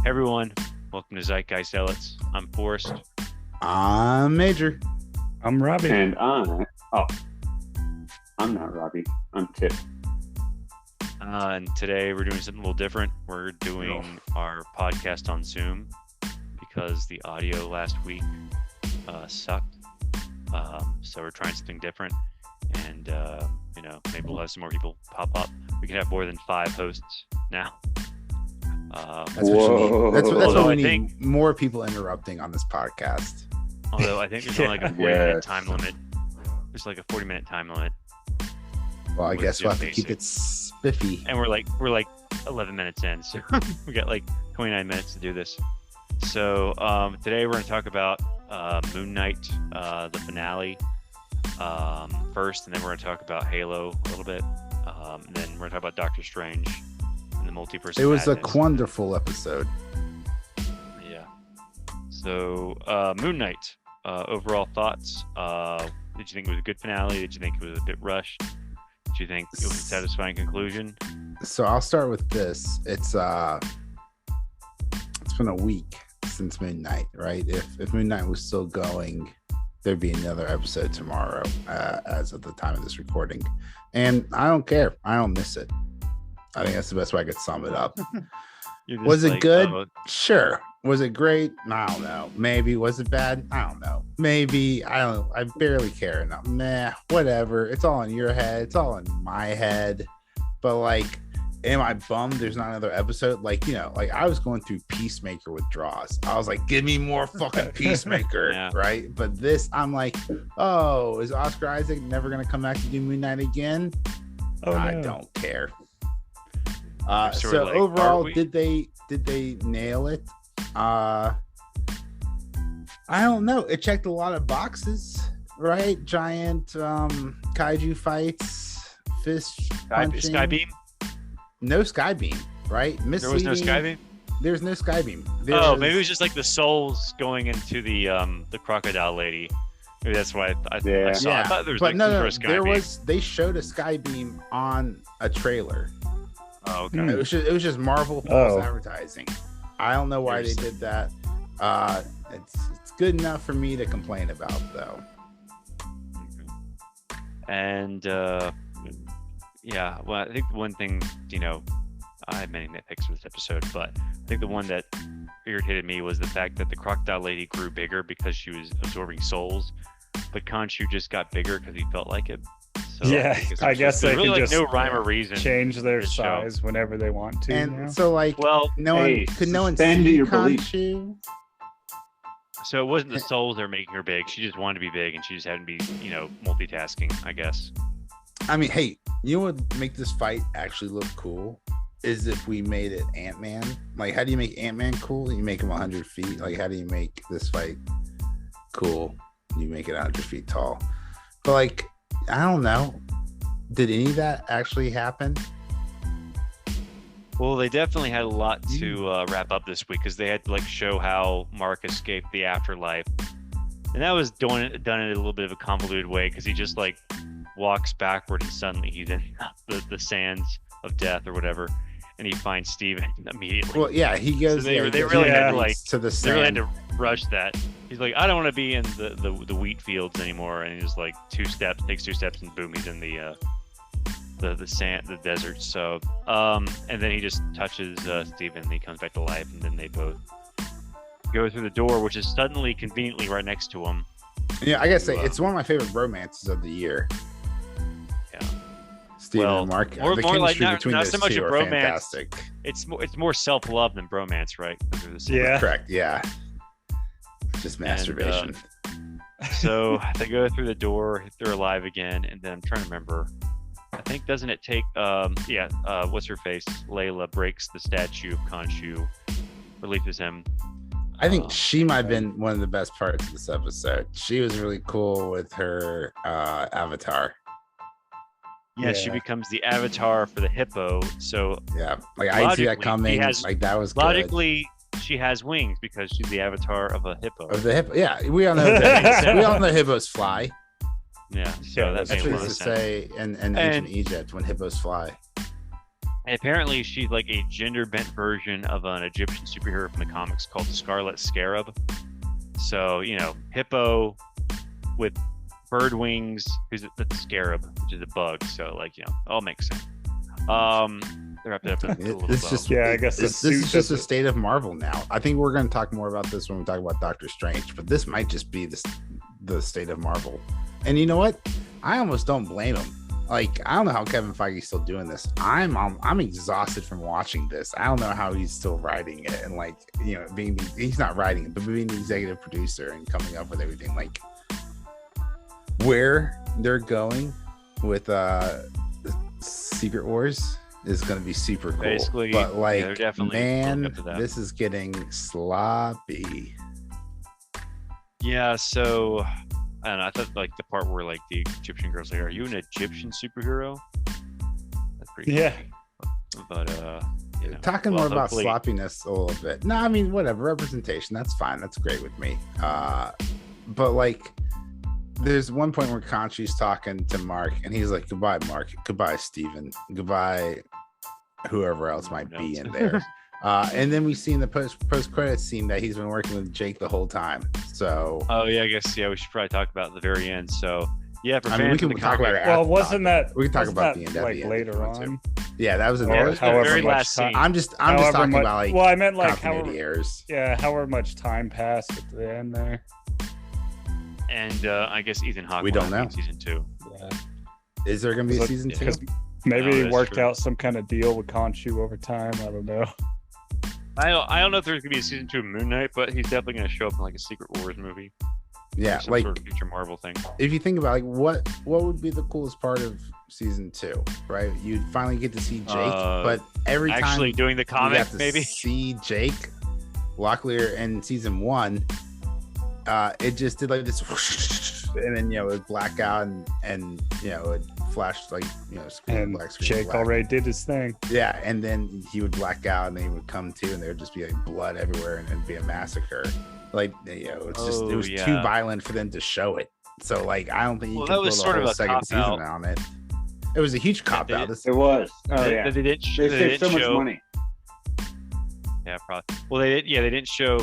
Hey everyone, welcome to Zeitgeist Zealots. I'm Forrest. I'm Major. I'm Robbie. And I'm not Robbie. I'm Tip. And today we're doing something a little different. We're doing our podcast on Zoom because the audio last week sucked. So we're trying something different, and maybe we'll have some more people pop up. We can have more than 5 hosts now. That's what you need. That's what we need. Think, more people interrupting on this podcast. Although I think there's only like a 40-minute time limit. There's like a 40-minute time limit. Well, I guess we'll have to keep it spiffy. And we're like 11 minutes in, so we got like 29 minutes to do this. So today we're going to talk about Moon Knight, the finale first, and then we're going to talk about Halo a little bit, and then we're going to talk about Doctor Strange and the Multiverse. It was a wonderful episode. Yeah. So Moon Knight, overall thoughts. Did you think it was a good finale? Did you think it was a bit rushed? Did you think it was a satisfying conclusion? So I'll start with this. It's been a week since Moon Knight, right? If Moon Knight was still going, there'd be another episode tomorrow, as of the time of this recording. And I don't care. I don't miss it. I think that's the best way I could sum it up. Was it good? Sure. Was it great? I don't know. Maybe. Was it bad? I don't know. Maybe. I don't know. I barely care. No, meh, whatever. It's all in your head. It's all in my head. But like, am I bummed there's not another episode? Like, like I was going through Peacemaker withdrawals. I was like, give me more fucking Peacemaker, yeah. Right? But this, I'm like, oh, is Oscar Isaac never going to come back to do Moon Knight again? Oh, no. I don't care. So like, overall, did they nail it? I don't know. It checked a lot of boxes, right? Giant kaiju fights, fist punching. Skybeam? No Skybeam, right? There was no Skybeam? There's no Skybeam. Maybe it was just like the souls going into the crocodile lady. Maybe that's why I saw. Yeah. I thought there was but like a Skybeam. They showed a Skybeam on a trailer. Oh, okay. It was just Marvel false advertising. I don't know why they did that. It's good enough for me to complain about, though. And well, I think one thing, I have many nitpicks with this episode, but I think the one that irritated me was the fact that the crocodile lady grew bigger because she was absorbing souls, but Khonshu just got bigger because he felt like it. So yeah, I guess they really can just no rhyme or reason change their size whenever they want to. And so, like, no one see your Khonshu? So it wasn't the souls that were making her big. She just wanted to be big, and she just had to be, multitasking, I guess. I mean, hey, you know what would make this fight actually look cool? Is if we made it Ant-Man. Like, how do you make Ant-Man cool? You make him 100 feet. Like, how do you make this fight cool? You make it 100 feet tall. But, like, I don't know. Did any of that actually happen? Well, they definitely had a lot to wrap up this week because they had to show how Mark escaped the afterlife, and that was done in a little bit of a convoluted way because he just walks backward and suddenly he's in the sands of death or whatever, and he finds Steven immediately. Well, yeah, he goes. So they really had to the sand. They really had to rush that. He's like, I don't want to be in the wheat fields anymore, and he just takes 2 steps, and boom, he's in the sand, the desert. So, and then he just touches Steven, and he comes back to life, and then they both go through the door, which is suddenly conveniently right next to him. Yeah, I gotta say, it's one of my favorite romances of the year. Yeah, Steven and Mark. The chemistry between not so much a bromance. Fantastic. It's more self-love than bromance, right? Yeah, correct. Yeah. Just masturbation. So they go through the door, they're alive again, and then I'm trying to remember. I think doesn't it take what's her face? Layla breaks the statue of Khonshu, releases him. I think she might have been one of the best parts of this episode. She was really cool with her avatar. Yeah, she becomes the avatar for the hippo. So yeah, I see that coming. That was logically. Good. She has wings because she's the avatar of a hippo. Of the hippo, yeah. We all know that. We all know hippos fly. Yeah, so that that's makes what a lot they of sense. say in ancient Egypt when hippos fly. And apparently, she's like a gender-bent version of an Egyptian superhero from the comics called Scarlet Scarab. So, hippo with bird wings, who's the scarab, which is a bug. So, all makes sense. They wrapped it up in a little It's bow. just I guess this is just a state of Marvel now. I think we're going to talk more about this when we talk about Doctor Strange, but this might just be the state of Marvel. And you know what? I almost don't blame him. Like, I don't know how Kevin Feige's still doing this. I'm exhausted from watching this. I don't know how he's still writing it and he's not writing it, but being the executive producer and coming up with everything. Like, where they're going with Secret Wars is going to be super cool. Basically, but they're definitely man, up to that. this is getting sloppy. Yeah, so and I thought the part where the Egyptian girl's like, "Are you an Egyptian superhero?" That's pretty funny. But Talking more about hopefully- sloppiness a little bit. No, I mean, whatever, representation, that's fine, that's great with me. But there's one point where Conchi's talking to Mark and he's like, "Goodbye, Mark. Goodbye, Steven. Goodbye, whoever else might be in there." And then we see in the post credits scene that he's been working with Jake the whole time. So Oh yeah, I guess we should probably talk about the very end. So yeah, for I fans mean, we of can the talk about comic- it. Well, after wasn't that we can talk wasn't about that, the end at the end if later you want on? to. Yeah, that was in Or- the That was the however very much last time- scene. I'm just However talking much- about well, I meant continuity however, errors. however much time passed at the end there. And I guess Ethan Hawke We will don't have know. season 2. Yeah. Is there going to be a So- season 2? Because maybe No, he that's worked true. out some kind of deal with Khonshu over time. I don't know. I don't know if there's gonna be a season 2 of Moon Knight, but he's definitely gonna show up in a Secret Wars movie. Yeah, Or some sort of future Marvel thing. if you think about what would be the coolest part of season 2, right? You'd finally get to see Jake, but every Actually time doing the you comic, got to maybe. see Jake Locklear in season 1, it just did this whoosh, and then it would black out and it would flash screen, And black screen Jake black. already did his thing. Yeah, and then he would black out and then he would come to and there would just be blood everywhere and it'd be a massacre. It was too violent for them to show it. So I don't think you Well, can that build was a sort of whole a second season cop-out. on it. It was a huge cop out. It was. Oh They- yeah. They didn't. They They saved so didn't much show. money. Yeah, probably. Well, they didn't show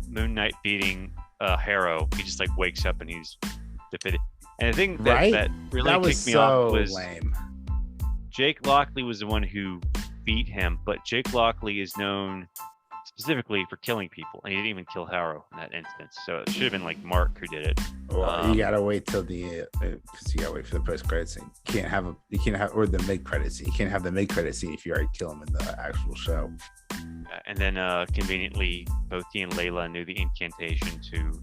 Moon Knight beating Harrow. He just wakes up and he's defeated. And the thing that, Right? that really That was kicked me so off was lame. Jake Lockley was the one who beat him, but Jake Lockley is known specifically for killing people, and he didn't even kill Harrow in that instance. So it should have been Mark who did it. Well, you gotta wait till the because you gotta wait for the post credit scene. You can't have or the mid credit scene. You can't have the mid credit scene if you already kill him in the actual show. And then conveniently, both he and Layla knew the incantation to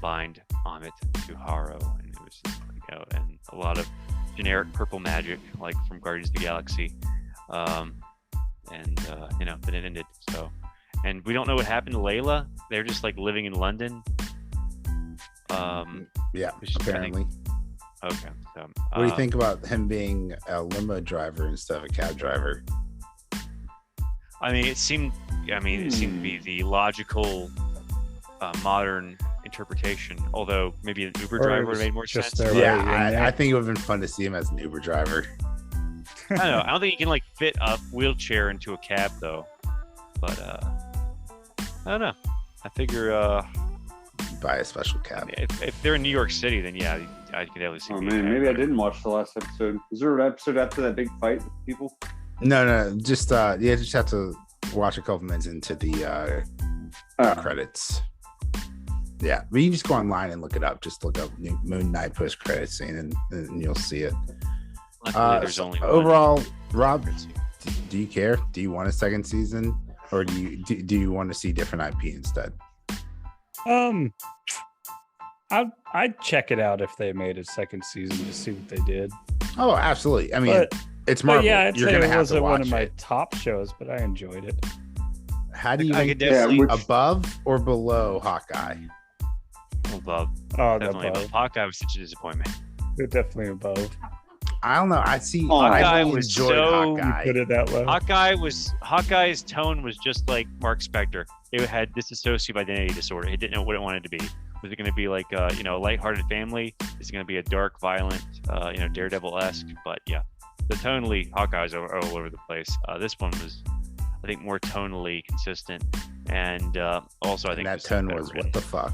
bind Amit to Harrow, and it was just and a lot of generic purple magic, like from Guardians of the Galaxy, then it ended. So, and we don't know what happened to Layla. They're just living in London. Yeah, Which I think- apparently. Okay. So, What do you think about him being a limo driver instead of a cab driver? I mean, it seemed to be the logical, modern interpretation. Although maybe an Uber Or it driver would was have made more just sense. their- Yeah, Right, yeah. I think it would have been fun to see him as an Uber driver. I don't know. I don't think you can fit a wheelchair into a cab though. But I don't know. I figure Buy a special cab. if they're in New York City, then yeah, I could definitely see. Oh being a man, cab maybe I driver. didn't watch the last episode. Is there an episode after that big fight with people? No, just just have to watch a couple minutes into the credits. Yeah, but you just go online and look it up. Just look up Moon Knight post credit scene, and you'll see it. Luckily, there's only one. Overall, Rob, do you care? Do you want a second season, or do you want to see different IP instead? I'd check it out if they made a second season to see what they did. Oh, absolutely. I mean, But- it's But Marvel. yeah, I'd You're say gonna it have to wasn't one watch of my it. top shows, but I enjoyed it. How do you I rank could this definitely which- above or below Hawkeye? above. Oh, Definitely above. above. Hawkeye was such a disappointment. They're definitely above. I don't know. I see. Oh, I Hawkeye really was enjoyed so- Hawkeye. Put it that way. Hawkeye's tone was just like Mark Spector. It had dissociative identity disorder. It didn't know what it wanted to be. Was it going to be like a lighthearted family? Is it going to be a dark, violent, Daredevil-esque? But yeah, the tonally Hawkeye's are all over the place. This one was, I think, more tonally consistent, and also I think that tone was what the fuck.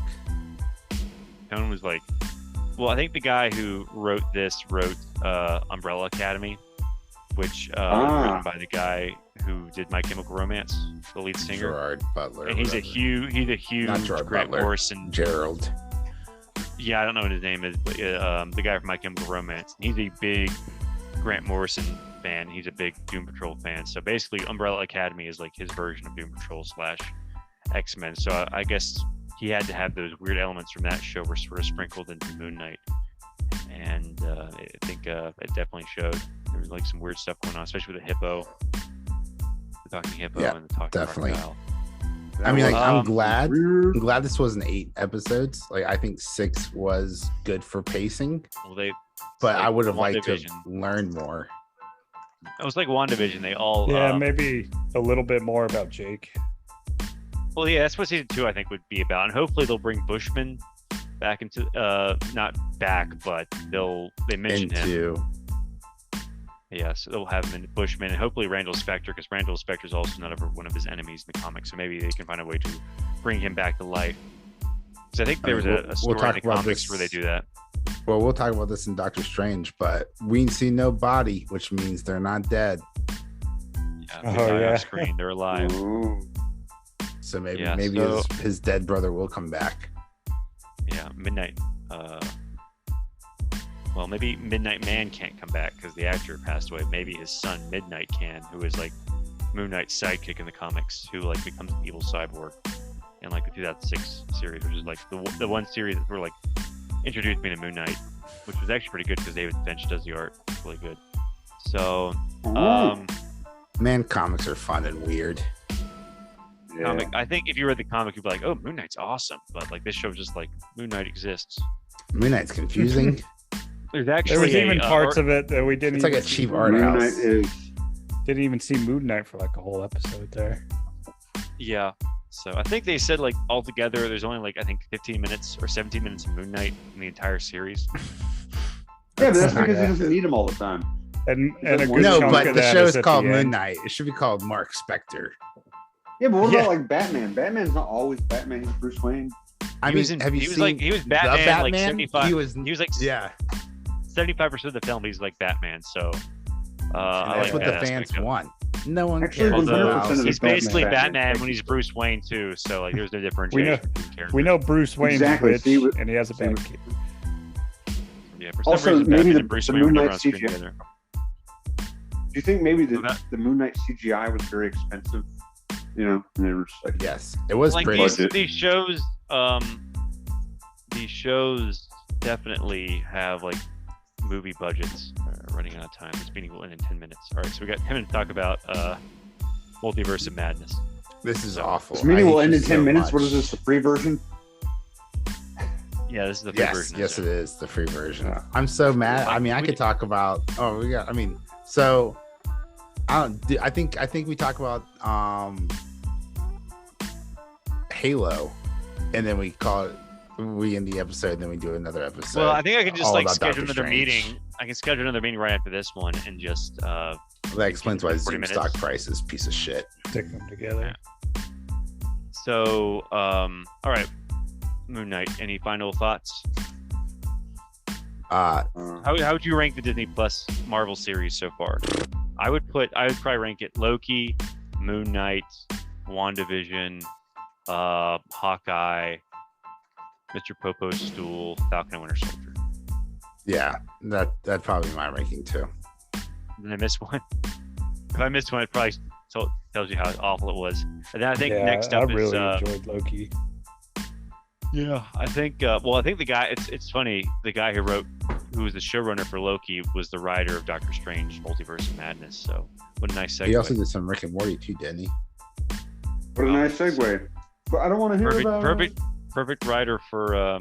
Tone was like, well, I think the guy who wrote Umbrella Academy, which was written by the guy who did My Chemical Romance, the lead singer, Gerard Butler. and he's a huge Not Gerard Grant Butler. Morrison. Gerald. Yeah, I don't know what his name is, but the guy from My Chemical Romance. He's a big Grant Morrison fan. He's a big Doom Patrol fan. So basically, Umbrella Academy is like his version of Doom Patrol / X-Men. So I guess he had to have those weird elements from that show were sort of sprinkled into Moon Knight, and I think it definitely showed. There was like some weird stuff going on, especially with the hippo, the talking hippo, Yeah, and the talking definitely. crocodile. I mean, like, I'm weird. glad this wasn't 8 episodes. Like, I think 6 was good for pacing, Well, but like I would have liked to WandaVision. learn more. It was like WandaVision. They all maybe a little bit more about Jake. Well, yeah, that's what season 2 I think would be about, and hopefully they'll bring Bushman back into not back, but they mention him. Into Yeah, so they'll have him in Bushman, and hopefully Randall Spector, because Randall Spector is also one of his enemies in the comics, so maybe they can find a way to bring him back to life. Because I think there was a story talk in the about comics this. where they do that. Well, we'll talk about this in Doctor Strange, but we see no body, which means they're not dead. Yeah, Oh, they die yeah. off screen, they're alive. Ooh. So maybe Yeah, maybe so- his dead brother will come back. Yeah, Midnight. Well, maybe Midnight Man can't come back because the actor passed away. Maybe his son Midnight can, who is like Moon Knight's sidekick in the comics, who like becomes an evil cyborg in like the 2006 series, which is like the one series that were like introduced me to Moon Knight, which was actually pretty good because David Finch does the art. It's really good. So, Man, comics are fun and weird. Yeah. comic. I think if you read the comic, you'd be like, "Oh, Moon Knight's awesome," but like this show is just like Moon Knight exists. Moon Knight's confusing. There's There actually was even parts art- of it that we didn't. It's like even a see cheap Moon art Knight. Moon house. Knight is Didn't even see Moon Knight for like a whole episode there. Yeah. So I think they said like altogether there's only like I think 15 minutes or 17 minutes of Moon Knight in the entire series. yeah, but that's not because he bad. doesn't need them all the time. And a good No, chunk but of the that show is is at called the Moon end. Knight. It should be called Mark Spector. Yeah, but what Yeah. about like Batman? Batman's not always Batman. He's Bruce Wayne. I He mean, was in- have you he was seen like- he was the Batman, like 75 He was like yeah. 75% of the film he's like Batman. So And I that's like what that the fans aspect of it. want. No one Actually, cares 100% about. of the He's Batman. basically Batman. Batman when he's Bruce Wayne too. So like there's no differentiation between characters. We know Bruce Wayne's Exactly. rich See what- and he has a see bad what- kid. Yeah, for some Also, reason, maybe Batman the- and Bruce the Wayne were Moon never Knight on screen CGI together. Do you think maybe Well, that- the Moon Knight CGI was very expensive? You know, and they were just like, Yes, it was Like pretty. these shows definitely have like movie budgets. Running out of time. This meeting will end in 10 minutes. All right, so we got 10 minutes to talk about Multiverse of Madness. This is awful. this meeting I will hate end you in 10 so minutes. What much. is this, the free version? Yeah, this is the free Yes, version. yes, it is the free version. Yeah. I'm so mad. I mean, I We- could talk about. Oh, we got. I mean, so I don't. I think we talk about Halo, and then we call it. We end the episode, and then we do another episode. Well, I think I can just all like about schedule Doctor another Strange. meeting. I can schedule another meeting right after this one and just That explains why 40 Zoom minutes. stock price is a piece of shit. Stick them together. so all right. Moon Knight, any final thoughts? How would you rank the Disney Plus Marvel series so far? I would probably rank it Loki, Moon Knight, WandaVision, Hawkeye, Mr. Popo's Stool, Falcon and Winter Soldier. Yeah, that'd probably be my ranking too. Did I miss one? If I missed one, it probably tells you how awful it was. And then I think Yeah, next I up is really enjoyed Loki. yeah. I think I think the guy. It's funny. The guy who was the showrunner for Loki was the writer of Doctor Strange: Multiverse of Madness. So what a nice segue. He also did some Rick and Morty too, didn't he? What a nice segue. But I don't want to hear about perfect writer for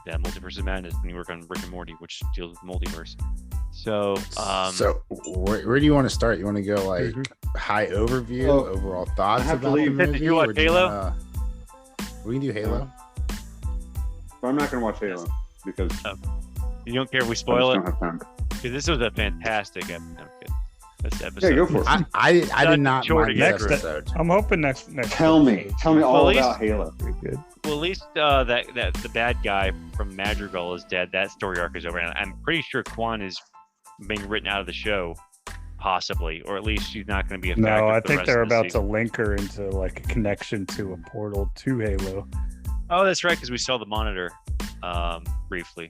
Multiverse of Madness when you work on Rick and Morty, which deals with multiverse. So So where do you want to start? You want to go like high overview, Well, overall thoughts I have to about the leave. Did movie? you watch or do you Halo? wanna- We can do Halo. But I'm not going to watch Halo because You don't care if we I just spoil it? don't have time. Because this was a fantastic episode. No, I'm kidding. This Yeah, episode. go for it. I did not Short mind this next- episode. I'm hoping next. Tell me episode all at least- about Halo. pretty good. Well, at least that the bad guy from Madrigal is dead. That story arc is over, and I'm pretty sure Kwan is being written out of the show, possibly, or at least she's not going to be a factor. No, I for the think rest they're of the about to season. link her into like a connection to a portal to Halo. Oh, that's right, because we saw the monitor briefly.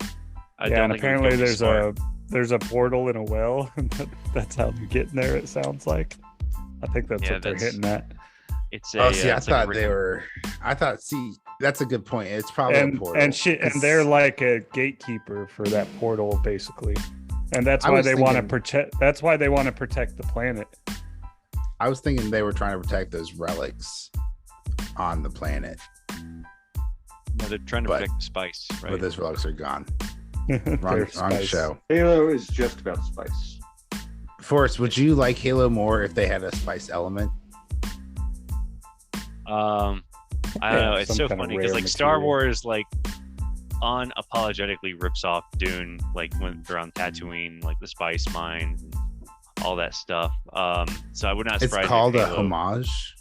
I Yeah, don't and think it would apparently go this far. there's a portal in a well, and that's how they're getting there. It sounds like. I think that's Yeah, what they're that's- hitting at. It's Oh, see, I it's like a thought they written- were. I thought. See, that's a good point. It's probably a And portal. and they're like a gatekeeper for that portal, basically. And that's I why was they want to thinking- protect. That's why they want to protect the planet. I was thinking they were trying to protect those relics on the planet, No, they're trying to but- protect the spice, right? but those relics are gone. Their Wrong spice. show. Halo is just about spice. Forrest, would you like Halo more if they had a spice element? I Yeah, don't know. It's some so kind of funny because rare like Star material. Wars like unapologetically rips off Dune, like when they're on Tatooine, like the spice mines and all that stuff. So I would not It's surprise called me a if Halo, homage.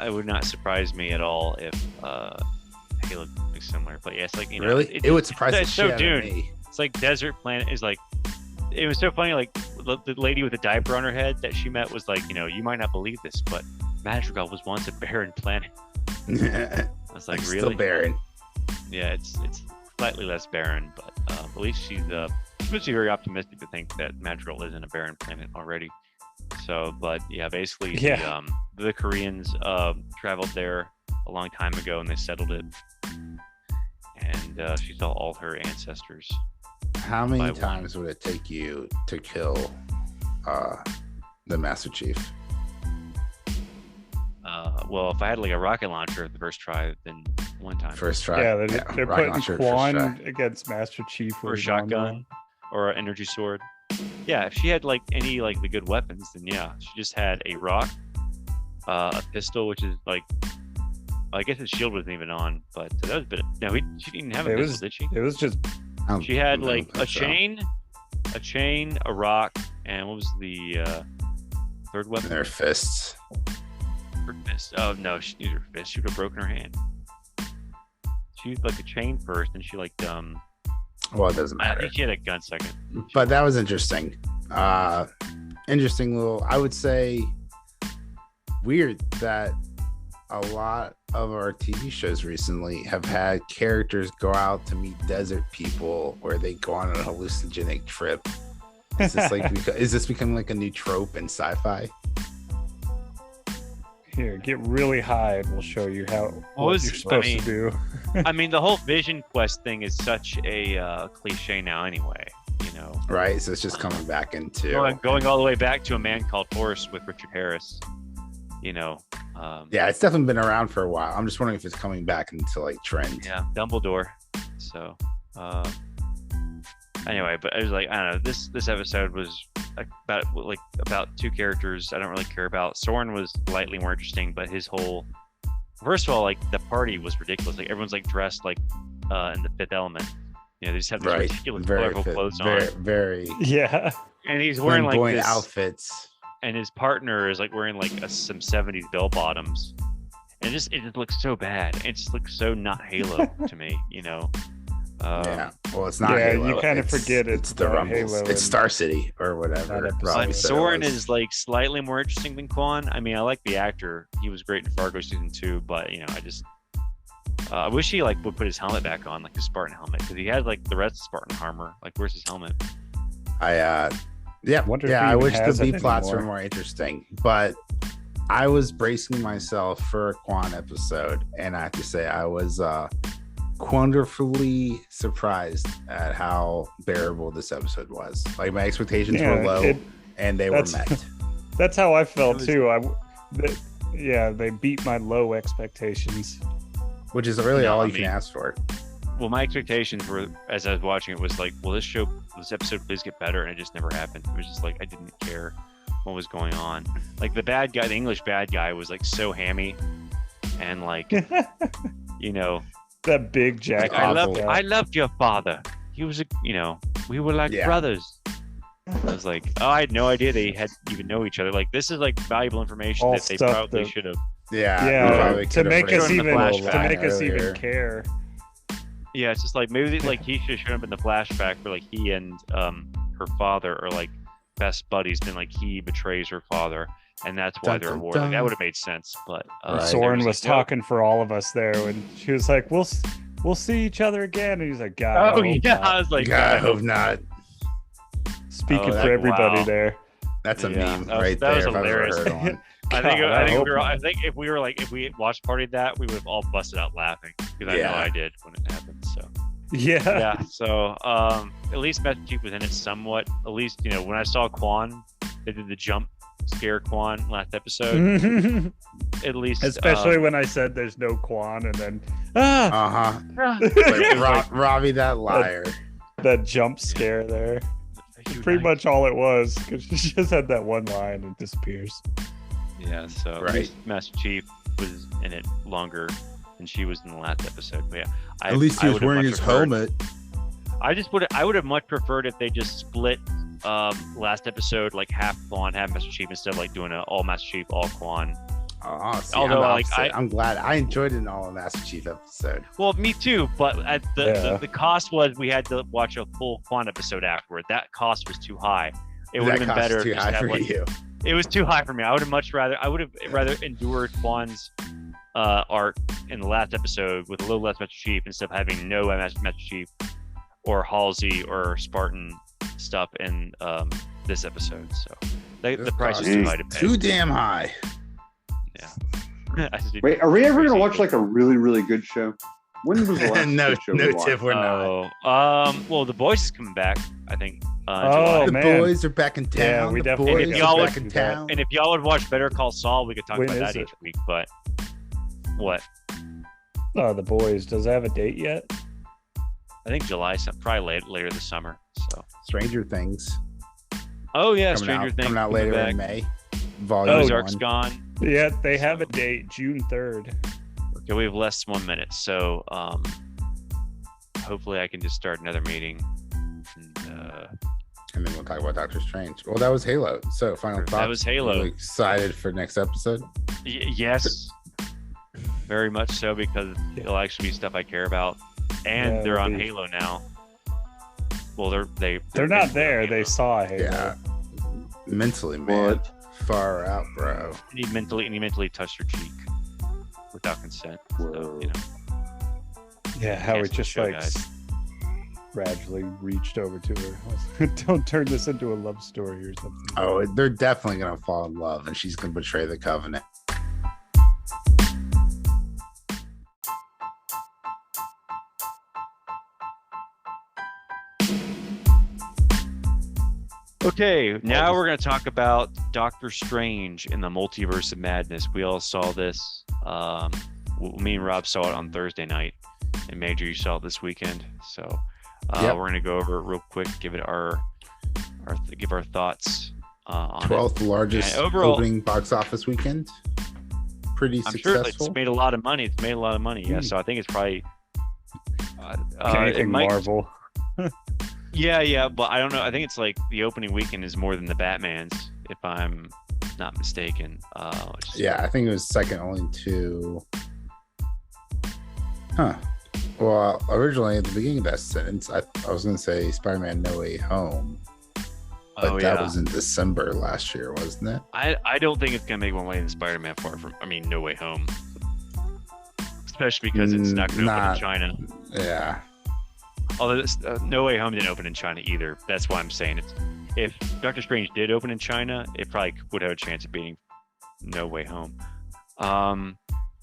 it would not surprise me at all if Halo is similar. But yeah, it's like you know, Really? It would surprise the it's so shit out of Dune. me. It's like Desert Planet is like. It was so funny. Like the lady with the diaper on her head that she met was like, you know, you might not believe this, but Madrigal was once a barren planet. I was like, Like really? still barren. Yeah, it's slightly less barren, but at least she must be very optimistic to think that Madrigal isn't a barren planet already. So, but yeah, basically, Yeah. the Koreans traveled there a long time ago and they settled it, and she saw all her ancestors. How many By one. times would it take you to kill the Master Chief? Well, if I had like a rocket launcher at the first try, then one time. First try. Yeah, they're rocket putting launcher, first try. Kwan against Master Chief or a with his arm shotgun or an energy sword. Yeah, if she had like any like the good weapons, then yeah, she just had a rock, a pistol, which is like, I guess his shield wasn't even on, but that was a bit. No, she didn't have a It pistol, was- did she? It was just I don't- She had I don't like think a so. chain, a rock, and what was the third weapon? Their fists. Her fist. Oh no, she used her fist. She would have broken her hand. She used like a chain first, and she like Well, it doesn't I matter. think she had a gun second. But that was interesting. Interesting little, I would say, weird that a lot of our TV shows recently have had characters go out to meet desert people where they go on a hallucinogenic trip. Is this like is this becoming like a new trope in sci-fi? here. Get really high, and we'll show you how what was- you're supposed I mean, to do. I mean, the whole Vision Quest thing is such a cliche now, anyway. You know, Right? So it's just coming back into going all the way back to A Man Called Horse with Richard Harris. You know, yeah, it's definitely been around for a while. I'm just wondering if it's coming back into like trend. yeah, Dumbledore. So, anyway, but I was like, I don't know. This episode was about two characters I don't really care about. Soren was slightly more interesting, but his whole first of all, like the party was ridiculous. Like everyone's like dressed like in the Fifth Element. You know, they just have these Right. ridiculous Very colorful fit, clothes very, on, very Yeah, and he's wearing like flamboyant this outfits. and his partner is like wearing like some 70s bell bottoms, and it just looks so bad. It just looks so not Halo to me, you know. Yeah. Well, it's not Yeah, Halo. you kinda forget it's the about Rumbles. Halo It's and Star City or whatever. not episode. Robbie But said it Soren was. is like slightly more interesting than Kwan. I mean, I like the actor; he was great in Fargo season 2. But you know, I wish he like would put his helmet back on, like the Spartan helmet, because he has like the rest of Spartan armor. Like, where's his helmet? Yeah, Wonder if yeah. he I even wish the has B it plots were anymore. more interesting, but I was bracing myself for a Kwan episode, and I have to say I was wonderfully surprised at how bearable this episode was. Like my expectations were Yeah, low, and they were that's- met. that's how I felt It was- too. Yeah, they beat my low expectations. Which is really No, all I you can mean- ask for. Well, my expectations were, as I was watching it, was like, will this episode please get better? And it just never happened. It was just like I didn't care what was going on. Like the bad guy, the English bad guy, was like so hammy, and like you know, That big jacket. Like, awful. I loved your father. He was we were like brothers. I was like, oh, I had no idea they had even know each other. Like, this is like valuable information All that they stuff probably that- should have. Yeah, to make us even earlier. care. Yeah, it's just like maybe like he should have shown up in the flashback for like he and her father are like best buddies. Then like he betrays her father, and that's why they're at war. Like, that would have made sense. But Soren was talking for all of us there when she was like, "We'll see each other again," and he's like, "God, Oh I hope yeah, not." I was like, God, I hope not. Speaking Oh, for everybody wow. there. That's a Yeah, meme that was- right that was there. If I've ever hilarious. heard one. I think if we were like if we watched party that, we would have all busted out laughing because I know I did when it happened. So Yeah. yeah, so at least Master Chief was in it somewhat. At least when I saw Kwan, they did the jump scare Kwan last episode. At least, Especially when I said there's no Kwan, and then Like, Robbie, that liar. that jump scare there. Pretty much all it was, because she just had that one line and disappears. Yeah, so at Right. least Master Chief was in it longer than she was in the last episode. But yeah, At least he was wearing his helmet. I would have much preferred if they just split last episode like half Kwan, half Master Chief instead of like doing an all Master Chief, all Kwan. Although I'm glad I enjoyed an all Master Chief episode. Well, me too, but at the cost was we had to watch a full Kwan episode afterward. That cost was too high. It would have been better. Too high for you. It was too high for me. I would have rather endured Kwan's arc in the last episode with a little less Master Chief instead of having no Master Chief or Halsey or Spartan stuff in this episode. So the price is too high to pay. Too damn high. Yeah. Wait, are we ever gonna watch like a really, really good show? When was the last No, good show we watched? Tiff, we're not. Well, The Boys is coming back, I think. Oh, July. The man. boys are back in town. Yeah, we the definitely boys need are to back in do that. town. And if y'all would watch Better Call Saul, we could talk When about is that it? each week. But what? Oh, The Boys. Does it have a date yet? I think July, probably later this summer. So. Stranger Things. Oh yeah, coming Stranger out, Things coming out coming later back. in May. Volume Ozark's 1. gone. Yeah, they have a date, June 3rd. Okay, we have less than 1 minute, so hopefully I can just start another meeting. And then we'll talk about Doctor Strange. Well, that was Halo. So final thoughts. That was Halo. Really excited for next episode. Yes, very much so because it'll actually be stuff I care about, and Yeah, they're on it'll be- Halo now. Well, they're not there. They saw Halo. Yeah. Mentally, man. Far out, bro. And he mentally touched her cheek without consent. So, Yeah, how Cancel it just the show, like guys. gradually reached over to her. Don't turn this into a love story or something. Oh, they're definitely going to fall in love, and she's going to betray the covenant. Okay, now we're going to talk about Doctor Strange in the Multiverse of Madness. We all saw this. Me and Rob saw it on Thursday night, and Major, you saw it this weekend. So Yep. we're going to go over it real quick, give our thoughts on 12th largest And overall- opening box office weekend. Pretty it. I'm sure successful. it's made a lot of money. It's made a lot of money. Yeah, so I think it's probably Anything it might, Marvel. Yeah, but I don't know. I think it's like the opening weekend is more than the Batman's, if I'm not mistaken. Yeah, I think it was second only to. Huh. Well, originally at the beginning of that sentence, I was going to say Spider-Man No Way Home, but that was in December last year, wasn't it? I don't think it's gonna make more money than Spider-Man No Way Home, especially because it's not gonna open in China. Yeah. Although No Way Home didn't open in China either. That's why I'm saying if Doctor Strange did open in China, it probably would have a chance of beating No Way Home.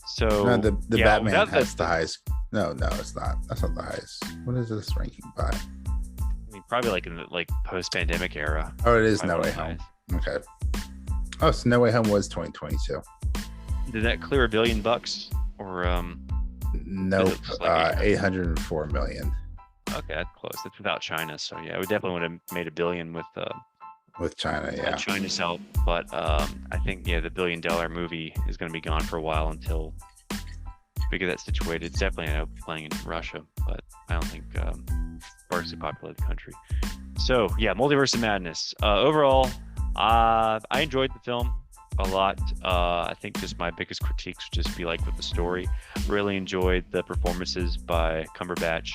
So No, the yeah, Batman has the highest. No, it's not. That's not the highest. What is this ranking by? I mean, probably like in the post-pandemic era. Oh, it is No Probably Way one of Home. the Okay. Oh, so No Way Home was 2022. highest. Did that clear $1 billion or Nope. Is it like 804 million Okay, that's close. That's without China. So yeah, we definitely would have made $1 billion with China. Yeah. China's help. But I think the $1 billion movie is going to be gone for a while until we get that situated. It's definitely playing in Russia, but I don't think sparsely populated country. So yeah, Multiverse of Madness. Overall, I enjoyed the film a lot. I think just my biggest critiques would just be like with the story. Really enjoyed the performances by Cumberbatch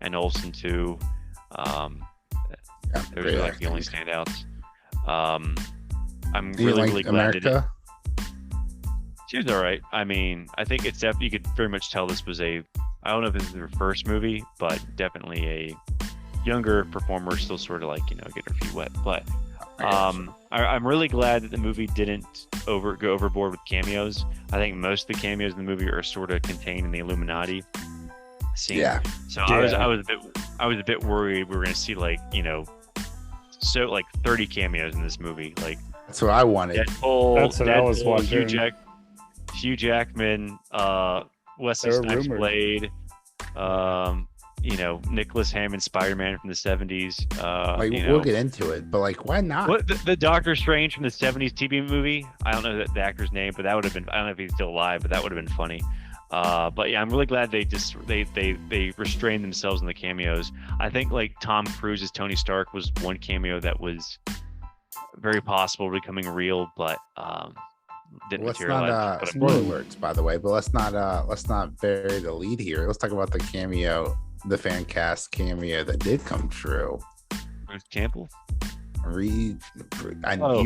and Olsen too. Those are like the only standouts. I'm really glad America? She was all right. I mean, I think it's definitely, you could very much tell this was I don't know if this is their first movie, but definitely a younger performer, still sort of like, getting her feet wet. But I'm really glad that the movie didn't go overboard with cameos. I think most of the cameos in the movie are sort of contained in the Illuminati scene. Yeah. So yeah. I was a bit worried we were going to see like 30 cameos in this movie. Like that's what I wanted. That's what I was watching. Hugh Jackman, Wesley Snipes Blade, Nicholas Hammond Spider-Man from the 70s. We'll get into it, but like, why not? What the Doctor Strange from the 70s TV movie? I don't know the actor's name, but that would have been. I don't know if he's still alive, but that would have been funny. But yeah, I'm really glad they restrained themselves in the cameos. I think like Tom Cruise's Tony Stark was one cameo that was very possible becoming real, but didn't materialize. Not spoiler alerts, by the way, but let's not bury the lead here. Let's talk about the cameo, the fan cast cameo that did come true. Bruce Campbell. You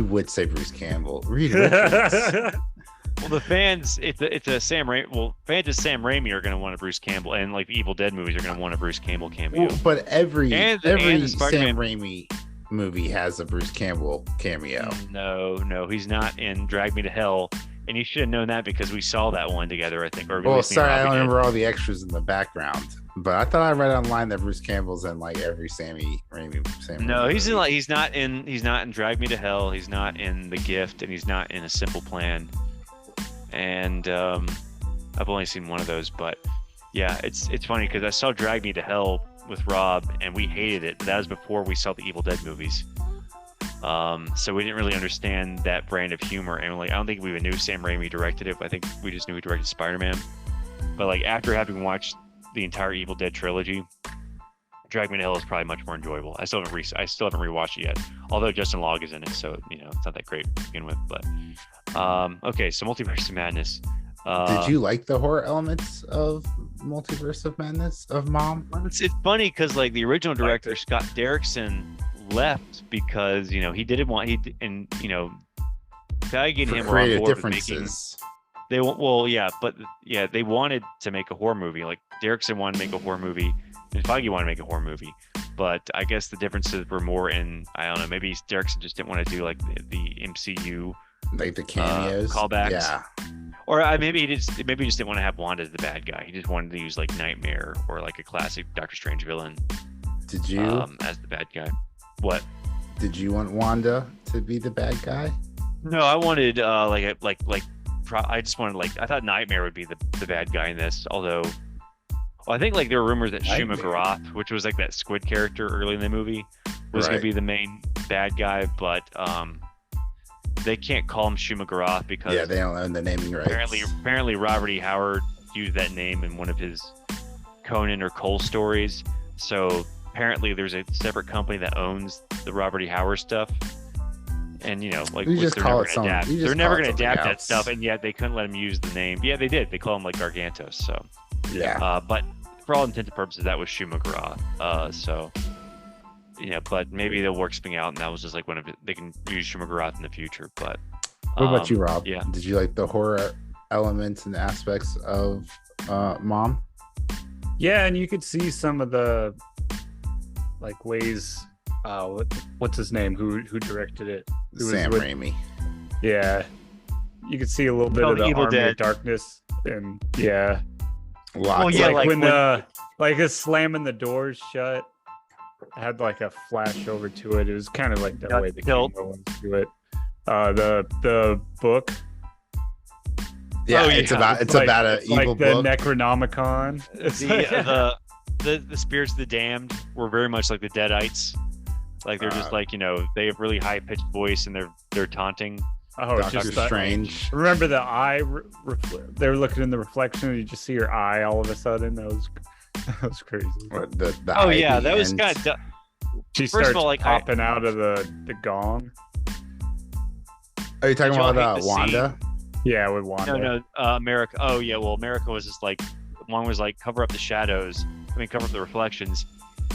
would say Bruce Campbell. Reed Richards. Well, the fans, it's a Sam Raimi. Well, fans of Sam Raimi are going to want a Bruce Campbell, and like the Evil Dead movies are going to want a Bruce Campbell cameo. Well, but every Sam Raimi movie has a Bruce Campbell cameo. No, he's not in Drag Me to Hell, and you should have known that because we saw that one together, I think. Well, sorry, I don't remember all the extras in the background, but I thought I read online that Bruce Campbell's in like every Sam Raimi. No, he's not in Drag Me to Hell. He's not in The Gift, and he's not in A Simple Plan. And I've only seen one of those, but yeah, it's funny because I saw Drag Me to Hell with Rob and we hated it, but that was before we saw the Evil Dead movies, so we didn't really understand that brand of humor, and like I don't think we even knew Sam Raimi directed it. I think we just knew he directed Spider-Man, but like after having watched the entire Evil Dead trilogy, Drag Me to Hell is probably much more enjoyable. I still haven't rewatched it yet, although Justin Long is in it, so it's not that great to begin with. But okay, so Multiverse of Madness. Did you like the horror elements of Multiverse of Madness of Mom? It's funny because like the original director Scott Derrickson left because he didn't want Feige and him were on board with making. They wanted to make a horror movie. Like Derrickson wanted to make a horror movie, and Feige wanted to make a horror movie. But I guess the differences were more in, I don't know, maybe Derrickson just didn't want to do like the MCU, like the cameos, callbacks. Yeah. Or maybe he just didn't want to have Wanda as the bad guy. He just wanted to use like Nightmare or like a classic Doctor Strange villain. Did you as the bad guy? What? Did you want Wanda to be the bad guy? No, I wanted I just wanted I thought Nightmare would be the bad guy in this. Although, I think like there were rumors that Shuma Gorath, which was like that squid character early in the movie, was going to be the main bad guy, but they can't call him Shuma Gorath because they don't own the naming rights. Apparently Robert E. Howard used that name in one of his Conan or Cole stories. So apparently there's a separate company that owns the Robert E. Howard stuff. And they're never going to adapt that stuff, and yet they couldn't let him use the name. Yeah, they did. They call him like Gargantos. So but for all intents and purposes, that was Shuma Gorath. But maybe they'll work something out, and that was just like they can use Shuma Gorath in the future. But what about you, Rob? Yeah, did you like the horror elements and aspects of Mom? Yeah, and you could see some of the like ways. What's his name? Who directed it? Sam Raimi. Yeah, you could see a little bit of the Evil Army Dead. of Darkness, and like his slamming the doors shut. I had like a flash over to it. It was kind of like that way the camera went to it. The book. Yeah, it's about an evil book. The Necronomicon. The spirits of the damned were very much like the Deadites. Like they're just like they have really high pitched voice and they're taunting. Oh, Doctor just that. Strange. Remember the eye? They were looking in the reflection, and you just see her eye all of a sudden. That was crazy. What, the Oh eye yeah, at the that was end? kind of. She First starts of all, like, popping out of the gong. Are you talking Did y'all about hate the Wanda? Yeah, with Wanda. No, America. Oh yeah, well, America was just like one was like cover up the shadows. Cover up the reflections,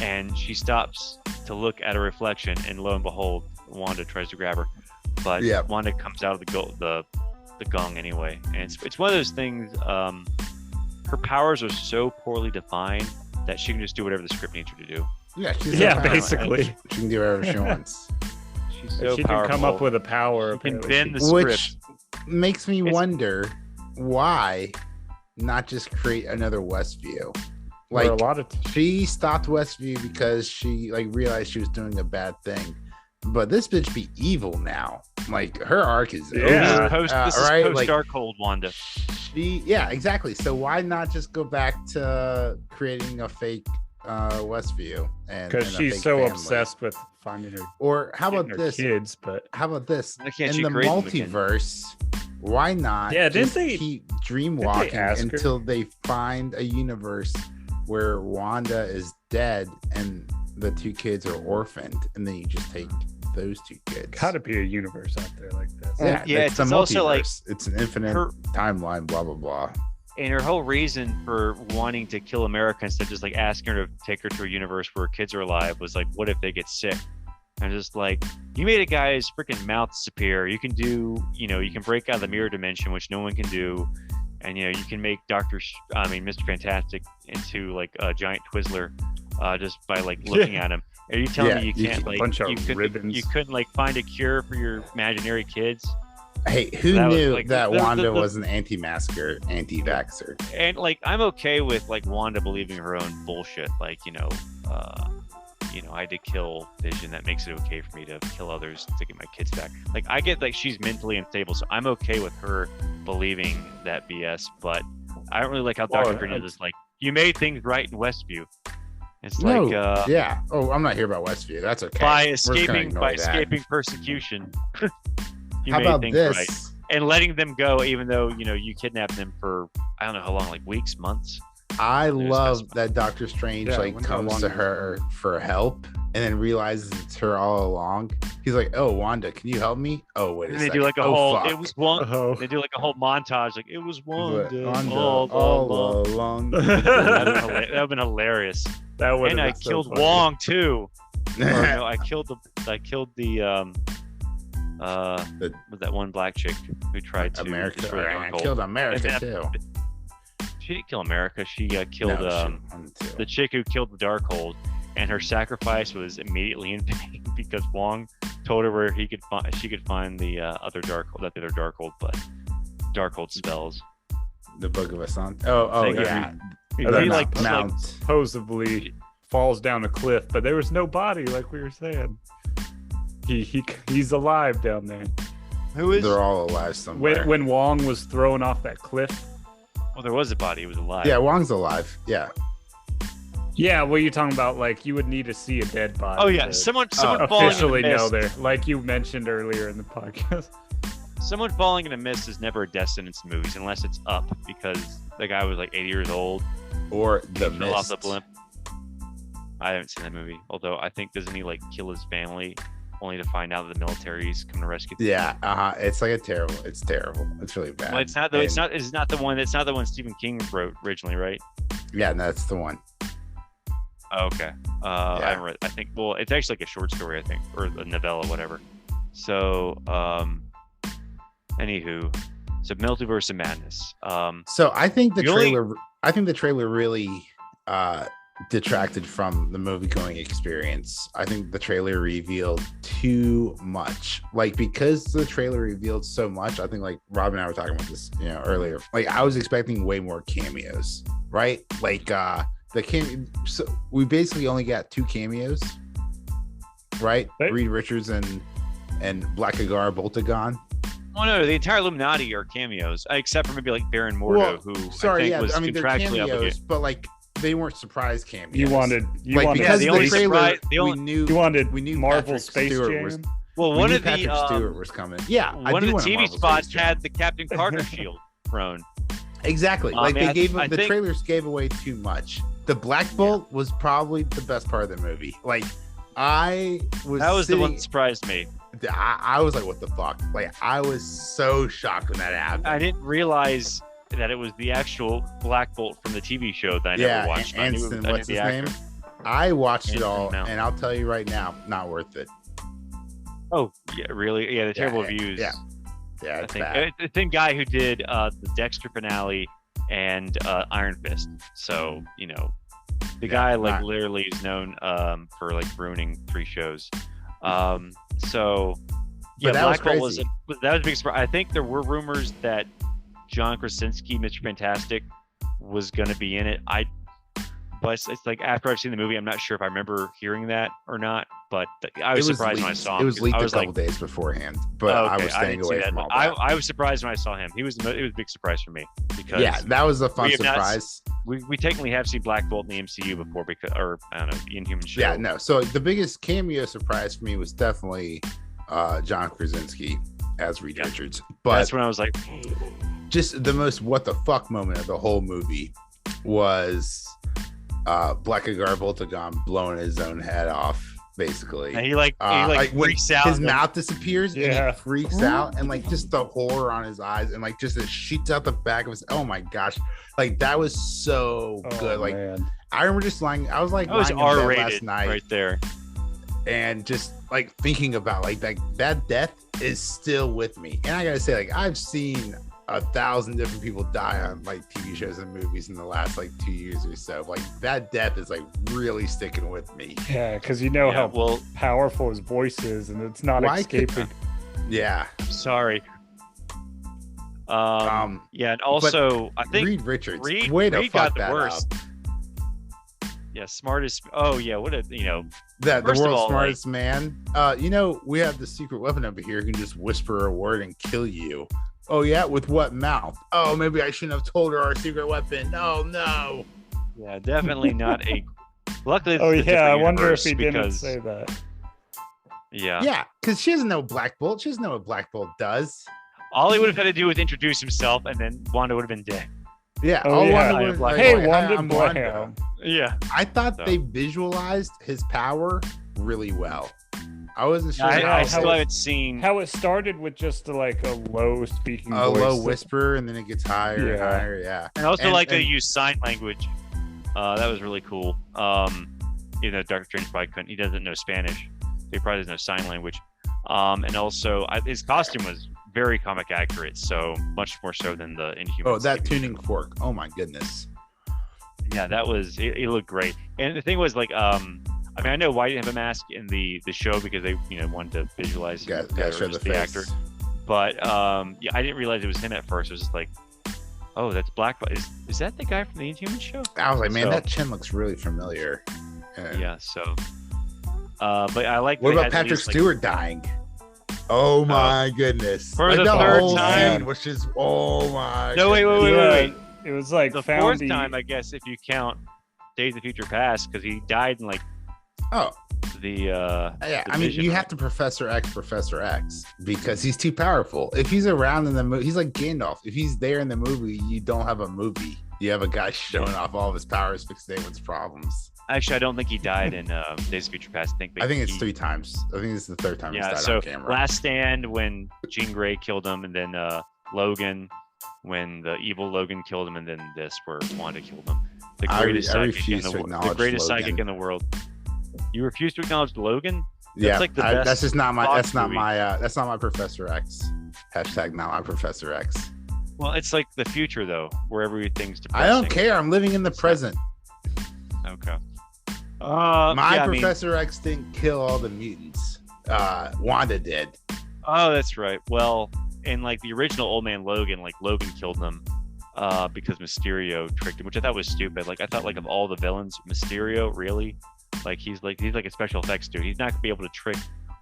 and she stops to look at a reflection, and lo and behold, Wanda tries to grab her, but Yeah. Wanda comes out of the gong anyway, and it's one of those things. Her powers are so poorly defined that she can just do whatever the script needs her to do. Yeah, she's Yeah, so powerful. basically. She can do whatever she wants. She's so She powerful. can come up with a power. She can apparently. bend the Which script. makes me It's- wonder why not just create another Westview. Or Like a lot of she stopped Westview because she like realized she was doing a bad thing. But this bitch be evil now. Like her arc is Yeah. over. This is right? post Like, Darkhold Wanda. yeah, exactly. So why not just go back to creating a fake Westview and because and a she's fake so family? obsessed with finding her, Or how getting about her this? kids. But How about this? Why can't In she the create them again? multiverse, why not Yeah, didn't just they- keep dreamwalking ask her? until they find a universe where Wanda is dead and the two kids are orphaned, and then you just take those two kids. gotta be a universe out there like this. Well, yeah, it's a it's also like multiverse. It's an infinite her- timeline. Blah blah blah. And her whole reason for wanting to kill America instead of just like asking her to take her to a universe where kids are alive was like, what if they get sick? And just like, you made a guy's freaking mouth disappear. You can do, you can break out of the mirror dimension, which no one can do. And, you can make Mr. Fantastic into like a giant Twizzler just by like looking at him. Are you telling me you can't like, bunch of you ribbons. couldn't like find a cure for your imaginary kids? Hey, who That was, knew like, that the- Wanda the- was an anti-masker, anti-vaxxer? And like, I'm okay with like Wanda believing her own bullshit. Like, I had to kill Vision. That makes it okay for me to kill others to get my kids back. Like, I get like she's mentally unstable, so I'm okay with her believing that BS. But I don't really like how Well, Dr. Strange is like, you made things right in Westview. It's No, like, yeah. Oh, I'm not here about Westview. That's okay. by We're just gonna escaping ignore that. persecution, you How made about things this? right. And letting them go, even though you kidnapped them for I don't know how long, like weeks, months. I There's love that Doctor Strange Yeah, I like wonder how comes long to it was. her for help and then realizes it's her all along. He's like, "Oh, Wanda, can you help me?" Oh, wait a And they second. do like a oh, whole. fuck. It was one. Oh, They do like a whole montage, like it was He's Wanda, like, Wanda all all along. along. That'd have been hilarious. that would. And I killed Wong too. Or, no, I killed the was that one black chick who tried to America. destroy the I Darkhold. killed America And too. She didn't kill America. She killed No, shit, one, two. the chick who killed the Darkhold, and her sacrifice was immediately in vain because Wong told her where she could find the other Darkhold, not the other Darkhold, but Darkhold spells. The Book of Asante. Oh, Like, yeah. He He The like- Mount. supposedly falls down a cliff, but there was no body, like we were saying. He's alive down there. Who is? They're all alive somewhere. When Wong was thrown off that cliff. Well, there was a body. He was alive. Yeah, Wong's alive. Yeah. Yeah, what you talking about? Like you would need to see a dead body. Oh yeah, to someone falling in officially a know mist. there, like you mentioned earlier in the podcast. Someone falling in a mist is never a death sentence in movies unless it's Up, because the guy was like 80 years old. Or the He fell off the Mist. blimp. I haven't seen that movie. Although I think doesn't he like kill his family only to find out that the military's coming to rescue them? Yeah, it's like terrible. It's terrible. It's really bad. Well, it's not. Though, it's And- not. It's not the one. It's not the one Stephen King wrote originally, right? Yeah, no, that's the one. Oh, okay. I haven't read. I think. Well, it's actually like a short story, I think, or a novella, whatever. So, anywho, so Multiverse of Madness. So I think the The only- trailer. I think the trailer really detracted from the movie going experience. I think the trailer revealed too much. Like because the trailer revealed so much, I think like Rob and I were talking about this, earlier. Like I was expecting way more cameos, right? Like so we basically only got 2 cameos, right? Right. Reed Richards and Black Agar Boltagon. Oh no, the entire Illuminati are cameos, except for maybe like Baron Mordo, who sorry, I think was I mean they're contractually cameos, obligated. but like they weren't surprise cameos. You wanted like wanted because the the only trailer surprise- the we only- knew you wanted we knew Marvel Patrick Space Stewart Jam. was Well, We one knew of the Patrick Stewart was coming. Yeah, I one do of the want a TV Marvel spots series, had the Captain Carter shield thrown. exactly. Like man, they gave I the think- trailers gave away too much. The Black Bolt was probably the best part of the movie. Like I was That was the one sitting- that surprised me. I was like, what the fuck? Like I was so shocked when that happened. I didn't realize that it was the actual Black Bolt from the TV show that I never watched. I knew it Anston, was- I knew what's the his actor. name? I watched it Anson all, Mount. and I'll tell you right now, not worth it. Oh, yeah, really? Yeah, the terrible views. Yeah, I it's think bad. the same guy who did the Dexter finale and Iron Fist. So the guy literally is known for like ruining 3 shows. So yeah, But that was Black Bolt crazy. that was a big surprise. I think there were rumors that John Krasinski, Mr. Fantastic, was going to be in it. But it's like after I've seen the movie, I'm not sure if I remember hearing that or not. But I was surprised when I saw him. It was leaked I a was couple like, days beforehand, but oh, I okay, was staying didn't see away that, from all but that. I was surprised when I saw him. It was a big surprise for me because Yeah, that was a fun we have not surprise. we technically have seen Black Bolt in the MCU before because, or I don't know, Inhuman show. Yeah, no. So the biggest cameo surprise for me was definitely John Krasinski as Reed Richards. But that's when I was like, just the most what the fuck moment of the whole movie was Blackagar Voltagon blowing his own head off, basically. and he like when freaks out. his mouth disappears and Yeah. he freaks out, and like just the horror on his eyes, and like just it shoots out the back of his. Oh my gosh, like that was so good. Like Man. I remember just lying. I was like That was lying in bed R-rated last night right there. and just like thinking about like that death is still with me. And I gotta say, like I've seen 1,000 different people die on like TV shows and movies in the last like 2 years or so. Like that death is like really sticking with me. Yeah, because you know Yeah, how well, powerful his voice is, and it's not Why escaping. Yeah. sorry. Um, Yeah, and also I think Reed Richards, Reed way to got fuck the that worst. up. Yeah, smartest. Oh yeah, what a That the First of world's all, smartest man. We have the secret weapon over here who can just whisper a word and kill you. Oh yeah, with what mouth? Oh, maybe I shouldn't have told her our secret weapon. Oh no. yeah, definitely not a. Luckily, Oh it's a yeah, I different wonder universe if he didn't because, say that. Yeah, Yeah, because she doesn't know Black Bolt. She doesn't know what Black Bolt does. all he would have had to do was introduce himself, and then Wanda would have been dead. Yeah. Oh, all yeah. Wanda was Like, Hey, like, Wanda I'm Blam. Yeah, I thought So. they visualized his power really well. I wasn't sure I how still how- haven't seen. How it started with just like a low speaking a voice. low whisper and then it gets higher and Yeah. higher. Yeah. And I also And- like they and- use sign language. That was really cool. Even though Doctor Strange probably couldn't, he doesn't know Spanish. So he probably doesn't know sign language. And also, his costume was very comic accurate, so much more so than the Inhuman. Oh, that TV tuning show. fork. Oh my goodness. Yeah, that was. It looked great. And the thing was, like, I mean, I know why he didn't have a mask in the show because they, wanted to visualize Got better show the as face. actor. But yeah, I didn't realize it was him at first. It was just like, oh, that's Black. Is that the guy from the Inhuman show? I was like, man, So- that chin looks really familiar. Yeah. So, but I like. What they about had at Patrick least, like, Stewart dying? Oh my goodness. for Like, the the third whole time? scene was just, oh my No, wait. Yeah, it was like The found fourth the- time, I guess, if you count Days of Future Past, because he died in like Oh, the. yeah. the I mean, Vision, you right? have to Professor X because he's too powerful. If he's around in the movie, he's like Gandalf. If he's there in the movie, you don't have a movie. You have a guy showing off all of his powers, fixing everyone's problems. Actually, I don't think he died in Days of Future Past. I think it's he- 3 times. I think it's the third time Yeah. he's died So on camera. Last Stand when Jean Grey killed him, and then Logan when the evil Logan killed him, and then this where Wanda killed him. The I greatest psychic in refuse the to world. The acknowledge greatest Logan. psychic in the world. You refuse to acknowledge Logan? Yeah, like the best that's just not my. Fox That's not movie. my. That's not my Professor X. Hashtag not my Professor X. Well, it's like the future though, where everything's depressing. I don't care. I'm living in the present. Okay. My yeah, I mean- Professor X didn't kill all the mutants. Wanda did. Oh, that's right. Well, in like the original Old Man Logan, like Logan killed them because Mysterio tricked him, which I thought was stupid. Like I thought, like of all the villains, Mysterio really, like he's like a special effects dude. He's not gonna be able to trick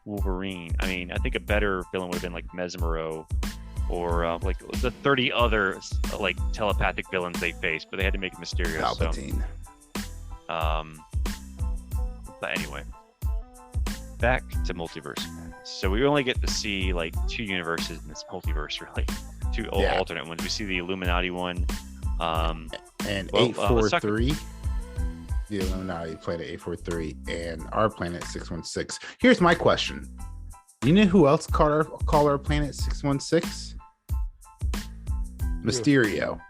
Wolverine. I mean, I think a better villain would have been like Mesmero or like the 30 other like telepathic villains they faced, but they had to make it Mysterio. Palpatine. So, but anyway, back to Multiverse. So we only get to see like 2 universes in this multiverse, really, 2 alternate ones. We see the Illuminati one, and well, 843. The Illuminati planet 843 and our planet 616. Here's my question. You know who else call our planet 616? Mysterio.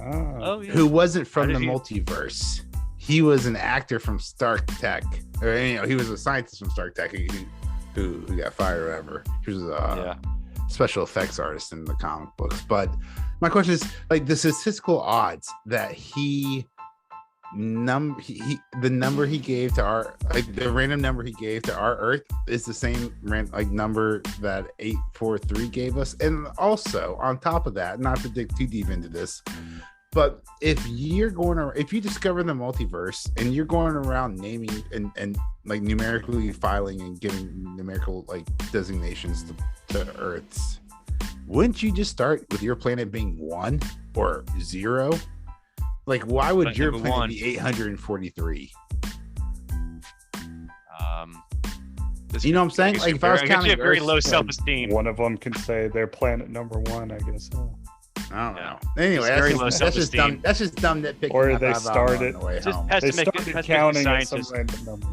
Oh, yeah. Who wasn't from How the did he- multiverse. He was an actor from Stark Tech. Or he was a scientist from Stark Tech who got fired or whatever. He was a special effects artist in the comic books. But my question is, like, the statistical odds that the number he gave to our, like, the random number he gave to our Earth is the same number that 843 gave us. And also on top of that, not to dig too deep into this, but if you discover the multiverse and you're going around naming and like numerically filing and giving numerical like designations to Earths, wouldn't you just start with your planet being 1 or 0? Like, why would But your number planet one- be 843? This You know what I'm could- saying? guess Like, you're if I was very- I guess you have counting very Earth's, low self-esteem. one of them can say they're planet number 1, I guess. I don't Yeah. know. Anyway, It's very low that's just dumb. self-esteem. That's just dumb nitpicking. Or that they I've started- on the way Just home. has They to make it, started has to make counting the at some scientists. random number.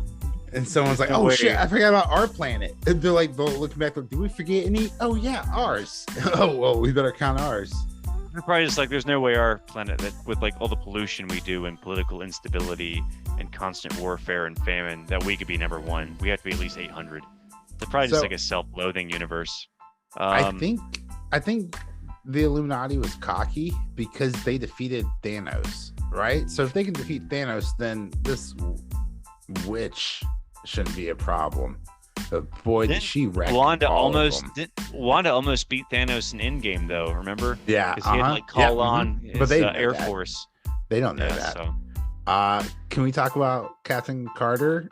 And someone's like, No "Oh way. shit, I forgot about our planet." And they're looking back, like, "Did we forget any?" "Oh yeah, ours." "Oh well, we better count ours." They're probably just like, there's no way our planet, that with like all the pollution we do and political instability and constant warfare and famine, that we could be number 1. We have to be at least 800. They're probably just So- like a self-loathing universe. I think the Illuminati was cocky because they defeated Thanos, right? So if they can defeat Thanos, then this witch shouldn't be a problem. But boy, did Didn't she wreck Wanda all of almost them. did. Wanda almost beat Thanos in Endgame, though. Remember? Yeah, Because he had to like call on his But they know Air that. Force. They don't know Yeah. that. So Can we talk about Captain Carter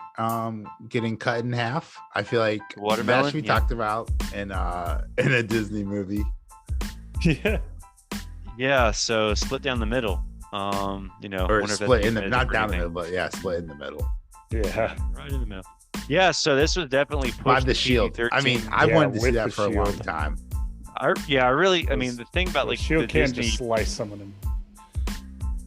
getting cut in half? I feel like Watermelon? that should be Yeah. talked about in a Disney movie. Yeah. yeah. So split down the middle. Or wonder if that's split in the meant not for down the anything. middle, but yeah, split in the middle. Yeah. Right in the middle. Yeah. So this was definitely By pushed the to shield. PG-13. I mean, I Yeah, wanted to see with that the for a long shield. time. I mean, the thing about like Shield the can't Disney, just slice some of them.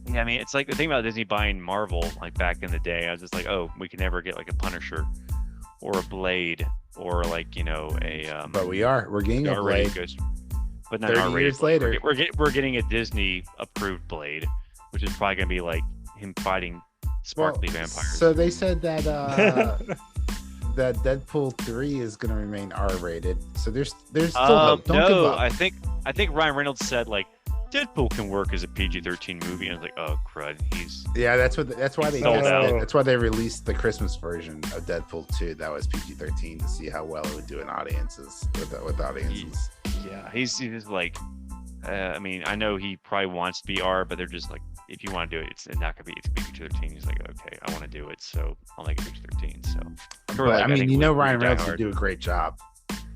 yeah, I mean, it's like the thing about Disney buying Marvel, like back in the day, I was just like, oh, we could never get like a Punisher or a Blade or like, a But we're getting a R-rated Blade. Ghost, but not 30 R-rated years Blade. later. We're getting a Disney approved Blade, which is probably gonna be like him fighting sparkly vampires. So they said that that Deadpool 3 is going to remain R-rated. So there's still hope. Don't give no, up. I think Ryan Reynolds said like Deadpool can work as a PG-13 movie, and I was like, oh crud, Yeah, that's why they Sold tested out. it. That's why they released the Christmas version of Deadpool 2 that was PG-13 to see how well it would do in audiences with audiences. yeah, he's like, I mean, I know he probably wants to be R, but they're just like, if you want to do it, it's not gonna be PG-13. He's like, okay, I want to do it, so I'll make it PG-13. So, But I mean, think you know, with Ryan Die Reynolds would Hard. do a great job.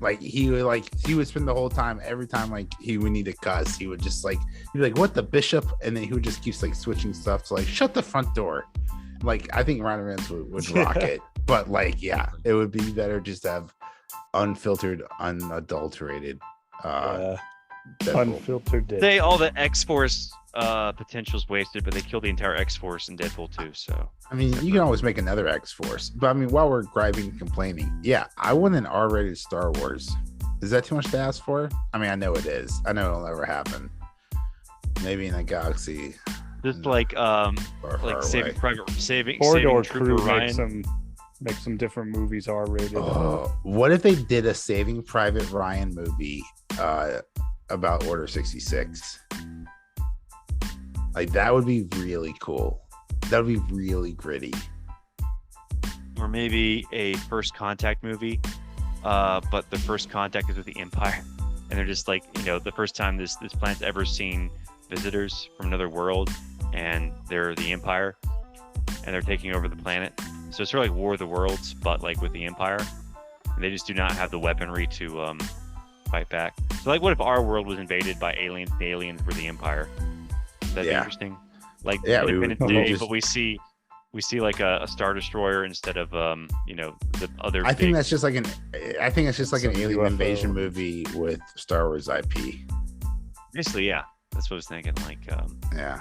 Like he would spend the whole time, every time like he would need to cuss, he would just like he'd be like, "What the bishop?" And then he would just keep like switching stuff to like, "Shut the front door." Like I think Ryan Reynolds would rock it, but like yeah, it would be better just to have unfiltered, unadulterated. Deadpool. Unfiltered dick. They all the X-Force potential's wasted, but they killed the entire X-Force in Deadpool 2. So I mean, you can always make another X-Force, but I mean, while we're griping and complaining, yeah, I want an R-rated Star Wars. Is that too much to ask for? I mean, I know it is. I know it'll never happen. Maybe in a galaxy just like far, like far saving away. Private saving Corridor Trooper Crew Ryan. make some different movies R-rated. Oh, what if they did a Saving Private Ryan movie about Order 66? Like that would be really cool. That would be really gritty. Or maybe a First Contact movie, but the First Contact is with the Empire, and they're just like, the first time this planet's ever seen visitors from another world, and they're the Empire, and they're taking over the planet. So it's sort of like War of the Worlds, but like with the Empire, and they just do not have the weaponry to fight back. So like, what if our world was invaded by aliens? The aliens were the Empire. That'd be Yeah. interesting. Like Yeah, we Independence would Day, just- but we see we see like a Star Destroyer instead of the other. I think that's just like an alien UFO. invasion movie with Star Wars IP. Basically, yeah, that's what I was thinking. Like, Yeah.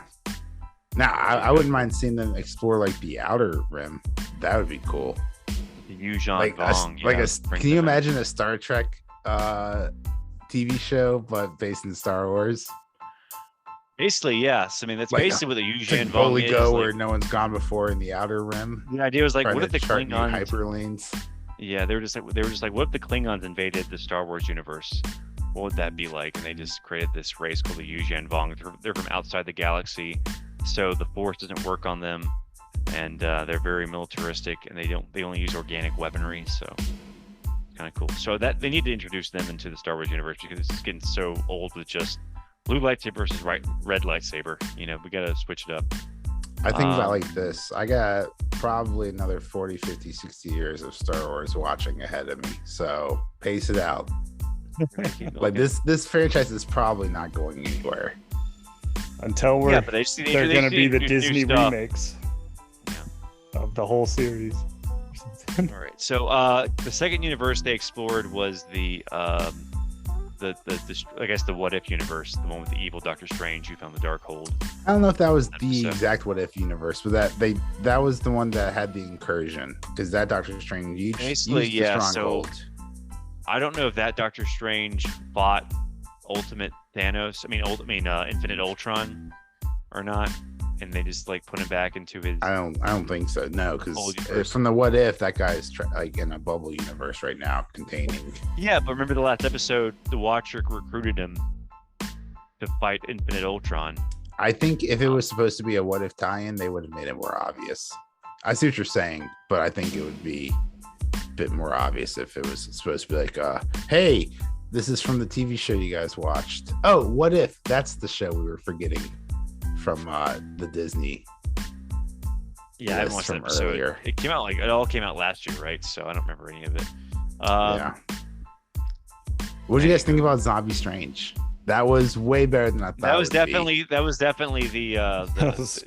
Now I wouldn't mind seeing them explore like the Outer Rim. That would be cool. the Yuuzhan Like Vong. can you imagine a Star Trek TV show but based in Star Wars? Basically, yes. I mean, that's Like, basically what the Yuuzhan Like Vong Bully is. Go Like, where no one's gone before in the Outer Rim. the idea was like, Trying what if to the chart new Klingons? hyperlanes? Yeah, they were just like, what if the Klingons invaded the Star Wars universe? What would that be like? And they just created this race called the Yuuzhan Vong. They're from outside the galaxy, so the Force doesn't work on them, and they're very militaristic, and they only use organic weaponry. So kind of cool. So that they need to introduce them into the Star Wars universe because it's getting so old with just blue lightsaber versus red lightsaber. We gotta switch it up. I think about like this. I got probably another 40, 50, 60 years of Star Wars watching ahead of me. So pace it out. Like this franchise is probably not going anywhere. Until but they're going to be the new Disney stuff. remakes of the whole series. All right. So the second universe they explored was the I guess the What If universe, the one with the evil Doctor Strange who found the Darkhold. I don't know if that was the Episode. exact What If universe, but that was the one that had the incursion because that Doctor Strange used Basically, the yeah, so- stronghold. I don't know if that Doctor Strange fought Ultimate Thanos. Infinite Ultron, or not, and they just like put him back into his. I don't think so. No, because Old universe. from the What If, that guy is like in a bubble universe right now, containing. Yeah, but remember the last episode, the Watcher recruited him to fight Infinite Ultron. I think if it was supposed to be a What If tie-in, they would have made it more obvious. I see what you're saying, but I think it would be a bit more obvious if it was supposed to be like, hey, this is from the TV show you guys watched. Oh, What If? That's the show we were forgetting from the Disney. Yeah, I haven't watched that episode. Earlier. It all came out last year, right? So I don't remember any of it. Yeah. What did you guys think about Zombie Strange? That was way better than I thought. That was it would be. definitely the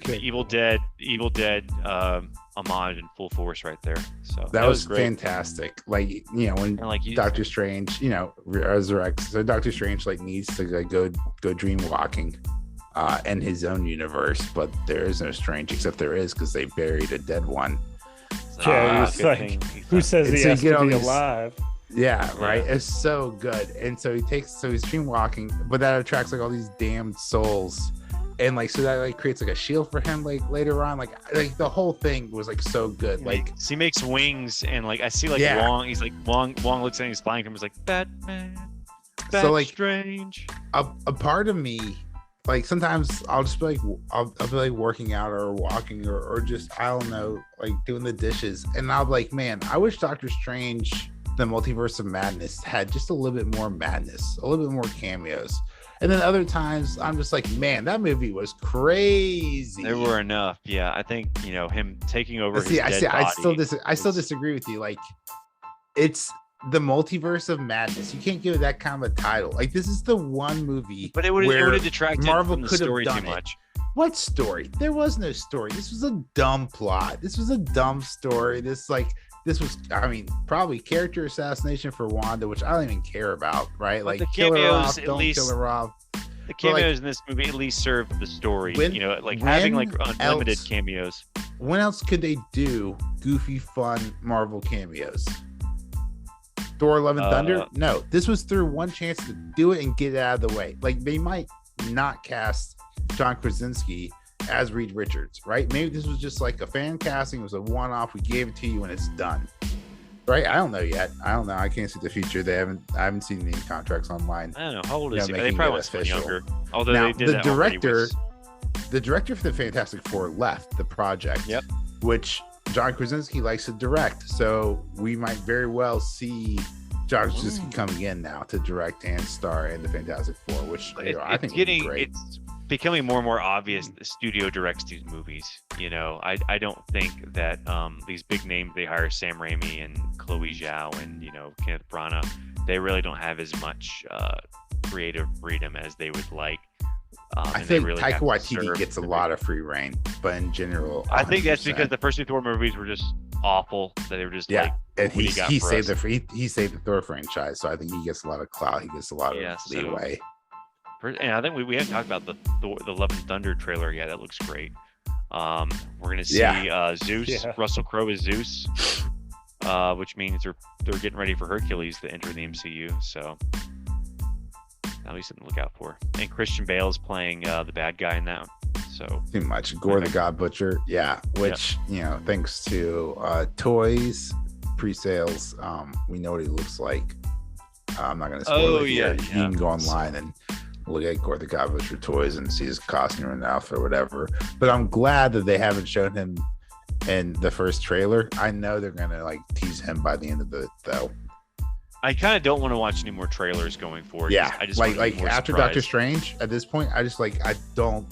good. Evil Dead homage in full force right there. So That was great. fantastic. Like, when And like Doctor Strange, resurrects. So Doctor Strange needs to go dream walking in his own universe, but there is no Strange except there is because they buried a dead one. Yeah, it's good like, thing. who says And he so you has get to all be these- alive? Yeah, right. It's so good. And so he's dream walking, but that attracts all these damned souls. And so that creates a shield for him later on. Like the whole thing was so good. So he makes wings and I see Yeah. Wong. He's Wong looks at him, he's flying from him. He's like Batman. So, Strange. a part of me, sometimes I'll just be I'll be working out or walking or just I don't know, doing the dishes, and I'll be man, I wish Doctor Strange, the Multiverse of Madness, had just a little bit more madness, a little bit more cameos. And then other times I'm just man, that movie was crazy. There were enough. Yeah, I think him taking over. I still disagree with you. It's the Multiverse of Madness. You can't give it that kind of a title. This is the one movie, But it would have detracted Marvel from the could have story too done it. much. What story? There was no story. This was a dumb plot. This was a dumb story. This was, probably character assassination for Wanda, which I don't even care about, right? But the kill her cameos, off, at don't least- kill her off. The cameos in this movie at least served the story. When- having when unlimited else- cameos. When else could they do goofy, fun Marvel cameos? Thor: Love and Thunder? No, this was their one chance to do it and get it out of the way. They might not cast John Krasinski as Reed Richards, right? Maybe this was just a fan casting. It was a one-off. We gave it to you and it's done, right? I don't know yet. I don't know. I can't see the future. I haven't seen any contracts online. I don't know. How old is he? They making probably it want someone official. younger. Although Now, they did the that already director, with- the director for the Fantastic Four left the project. Yep. Which John Krasinski likes to direct, so we might very well see John Krasinski coming in now to direct and star in the Fantastic Four, which I think would be great. It's becoming more and more obvious the studio directs these movies. I don't think that these big names they hire, Sam Raimi and Chloe Zhao and Kenneth Branagh, they really don't have as much creative freedom as they would like. I think Taika Waititi gets a lot of free reign, but in general, 100%. I think that's because the first two Thor movies were just awful. That they were just and he saved the Thor franchise, so I think he gets a lot of clout. He gets a lot of leeway. And I think we haven't talked about the Love and Thunder trailer yet. That looks great. We're gonna see Zeus. Yeah. Russell Crowe is Zeus, which means they're getting ready for Hercules to enter the MCU. So that'll be something to look out for. And Christian Bale is playing the bad guy in that. So too much. Gore the God Butcher. Yeah, which thanks to toys pre-sales, we know what he looks like. I'm not gonna spoil it here. You can go online and look at Gore the God Butcher toys and see his costume and outfit or whatever. But I'm glad that they haven't shown him in the first trailer. I know they're gonna tease him by the end of it though. I kind of don't want to watch any more trailers going forward. Yeah, I just after surprised. Doctor Strange. At this point, I don't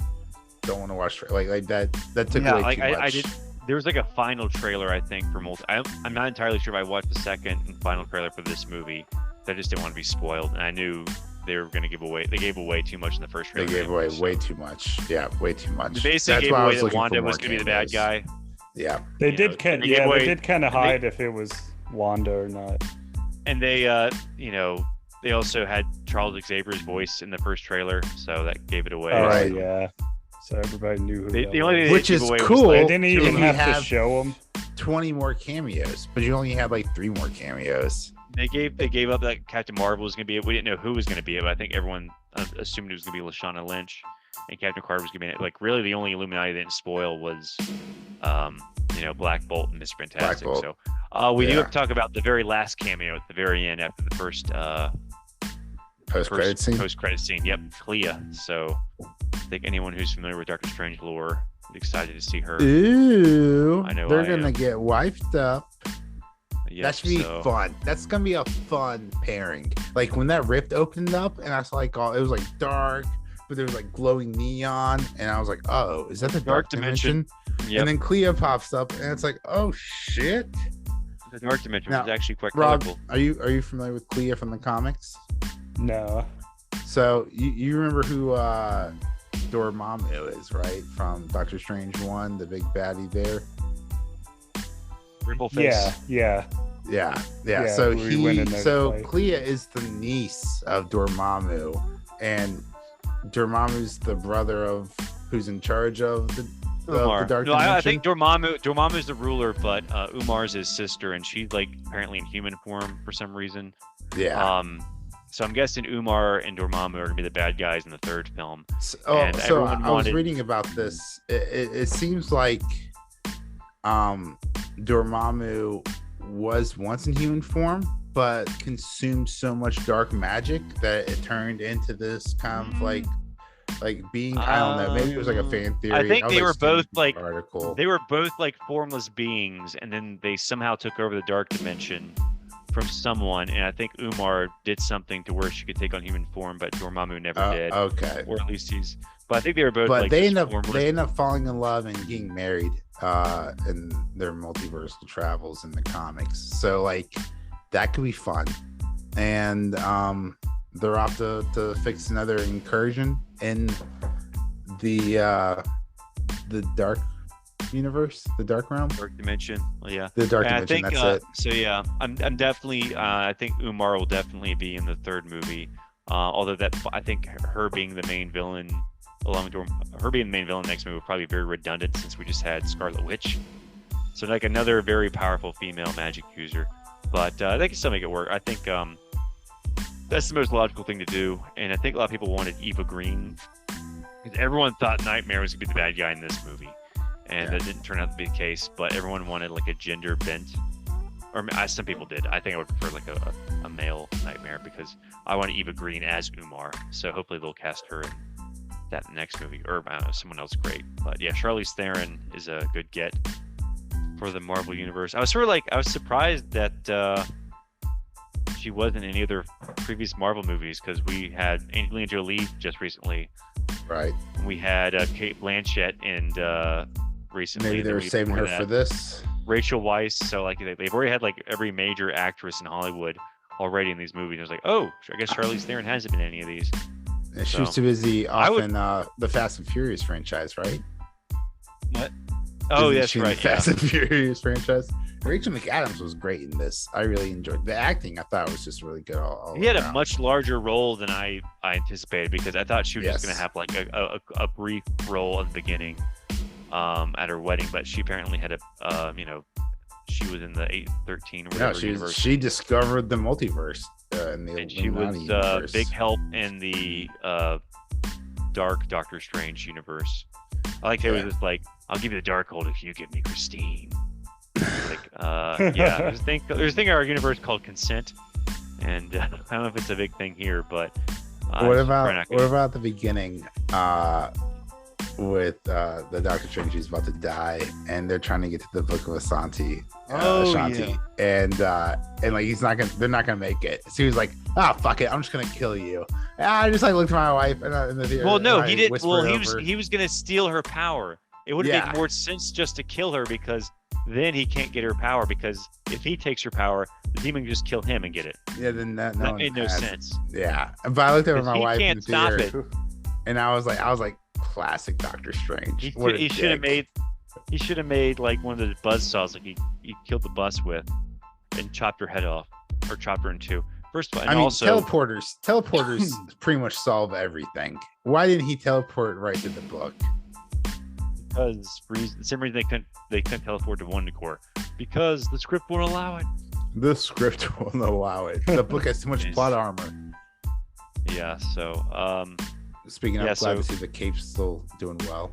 want to watch that. That took away too much. There was a final trailer I think for I'm not entirely sure if I watched the second and final trailer for this movie. I just didn't want to be spoiled, and I knew they were going to give away. They gave away too much in the first trailer. They gave away way too much. Yeah, way too much. They basically gave away that Wanda was going to be the bad guy. Yeah, they did kind of hide if it was Wanda or not. And they, they also had Charles Xavier's voice in the first trailer, so that gave it away. Oh, right, yeah. So everybody knew who the only thing which is cool. They didn't even have to show them 20 more cameos, but you only had 3 more cameos. They gave up that Captain Marvel was going to be it. We didn't know who was going to be it, but I think everyone assumed it was going to be Lashana Lynch, and Captain Carter was going to be it. Really, the only Illuminati they didn't spoil was, Black Bolt and Mr. Fantastic. So we do have to talk about the very last cameo at the very end after the first post-credit scene. Yep, Clea. So I think anyone who's familiar with Doctor Strange lore is excited to see her. Ooh, I know they're gonna get wiped up. Yep, that should be fun. That's gonna be a fun pairing. When that rift opened up, and I saw it was dark, but there was glowing neon, and I was like, "Oh, is that the dark dimension?" Yep. And then Clea pops up, and it's "Oh shit!" The dark dimension is actually quite Rob, colorful. Are you familiar with Clea from the comics? No. So you remember who Dormammu is, right? From Doctor Strange 1, the big baddie there. Ripple face. Yeah. So Clea is the niece of Dormammu, and Dormammu's the brother of who's in charge of the Umar. The dark dimension. I think Dormammu is the ruler, but Umar's his sister, and she's apparently in human form for some reason. Yeah. So I'm guessing Umar and Dormammu are gonna be the bad guys in the third film. I was reading about this. It seems like Dormammu was once in human form, but consumed so much dark magic that it turned into this kind of being. I don't know. Maybe it was a fan theory. I think they were both article. They were both formless beings, and then they somehow took over the dark dimension from someone, and I think Umar did something to where she could take on human form, but Dormammu never did. Okay. Or at least he's. But I think they were both. But they end up falling in love and getting married in their multiversal travels in the comics. So that could be fun, and they're off to fix another incursion in the dark universe, the dark realm, dark dimension. Well, yeah, the dark dimension. That's it. So yeah, I'm definitely. I think Umar will definitely be in the third movie. Although I think her being the main villain, along with her being the main villain next movie, will probably be very redundant since we just had Scarlet Witch. So another very powerful female magic user, but they can still make it work. I think that's the most logical thing to do, and I think a lot of people wanted Eva Green because everyone thought Nightmare was gonna be the bad guy in this movie. And that didn't turn out to be the case, but everyone wanted a gender bent, or some people did. I think I would prefer a male Nightmare because I want Eva Green as Umar. So hopefully they'll cast her in that next movie, or I don't know, someone else great. But yeah, Charlize Theron is a good get for the Marvel universe. I was I was surprised that she wasn't in any other previous Marvel movies because we had Angelina Jolie just recently, right? We had Kate Blanchett and. Recently, maybe they were saving her for this. Rachel Weisz, so they've already had every major actress in Hollywood already in these movies. I was oh, I guess Charlize Theron hasn't been in any of these. She was too busy I off would- in the Fast and Furious franchise, right? What? Oh, Isn't that's she in the right. Yeah. Fast and Furious franchise. Rachel McAdams was great in this. I really enjoyed the acting. I thought it was just really good. All He had a around. much larger role than I anticipated because I thought she was just Yes. going to have like a brief role at the beginning at her wedding, but she apparently had she was in the 813 or No, whatever universe. she discovered the multiverse in the And she was Illuminati universe. big help in the dark Doctor Strange universe. I like it was just like, I'll give you the Darkhold if you give me Christine. Like, yeah, there's a thing in our universe called consent, and I don't know if it's a big thing here, but What about the beginning with the Doctor Strange who's about to die, and they're trying to get to the Book of Ashanti, Ashanti, and like they're not gonna make it. So he was like, fuck it, I'm just gonna kill you. And I just like looked at my wife and in the theater. Well, no, and he I did. whispered Well, over. he was gonna steal her power. It would have made more sense just to kill her because then he can't get her power because if he takes her power, the demon can just kill him and get it. Yeah, then that made no sense. Yeah, but I looked over at my He wife in can't the stop theater, and I was like, classic Doctor Strange. He should have made like one of the buzzsaws like he killed the bus with and chopped her head off or chopped her in two. First of all, and also teleporters pretty much solve everything. Why didn't he teleport right to the book? because the same reason they couldn't teleport to Wondercore because the script won't allow it. The script won't allow it. The book has too much Jeez. plot armor. Yeah, so Speaking of, Yeah, glad to so- see the cape's still doing well.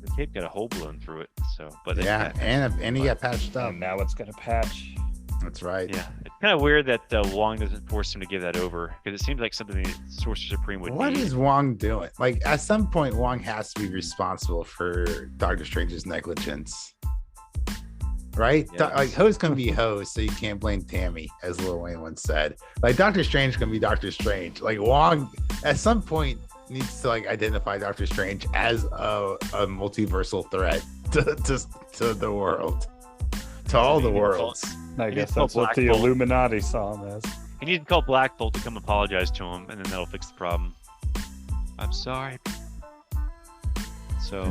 the tape got a hole blown through it. So, but it Yeah, and he got patched up. And now it's got a patch. That's right. yeah, it's kind of weird that Wong doesn't force him to give that over because it seems like something the Sorcerer Supreme would What need. is Wong doing? Like, at some point, Wong has to be responsible for Doctor Strange's negligence, right? Yeah. Like, Ho's gonna be Ho, so you can't blame Tammy, as Lil Wayne once said. Like, Doctor Strange gonna be Doctor Strange. Like, Wong, at some point, needs to like identify Doctor Strange as a multiversal threat to the world, to all the worlds. I He guess just called that's what the Black Bolt. Illuminati saw him as. He needs to call Black Bolt to come apologize to him, and then that'll fix the problem. I'm sorry. So,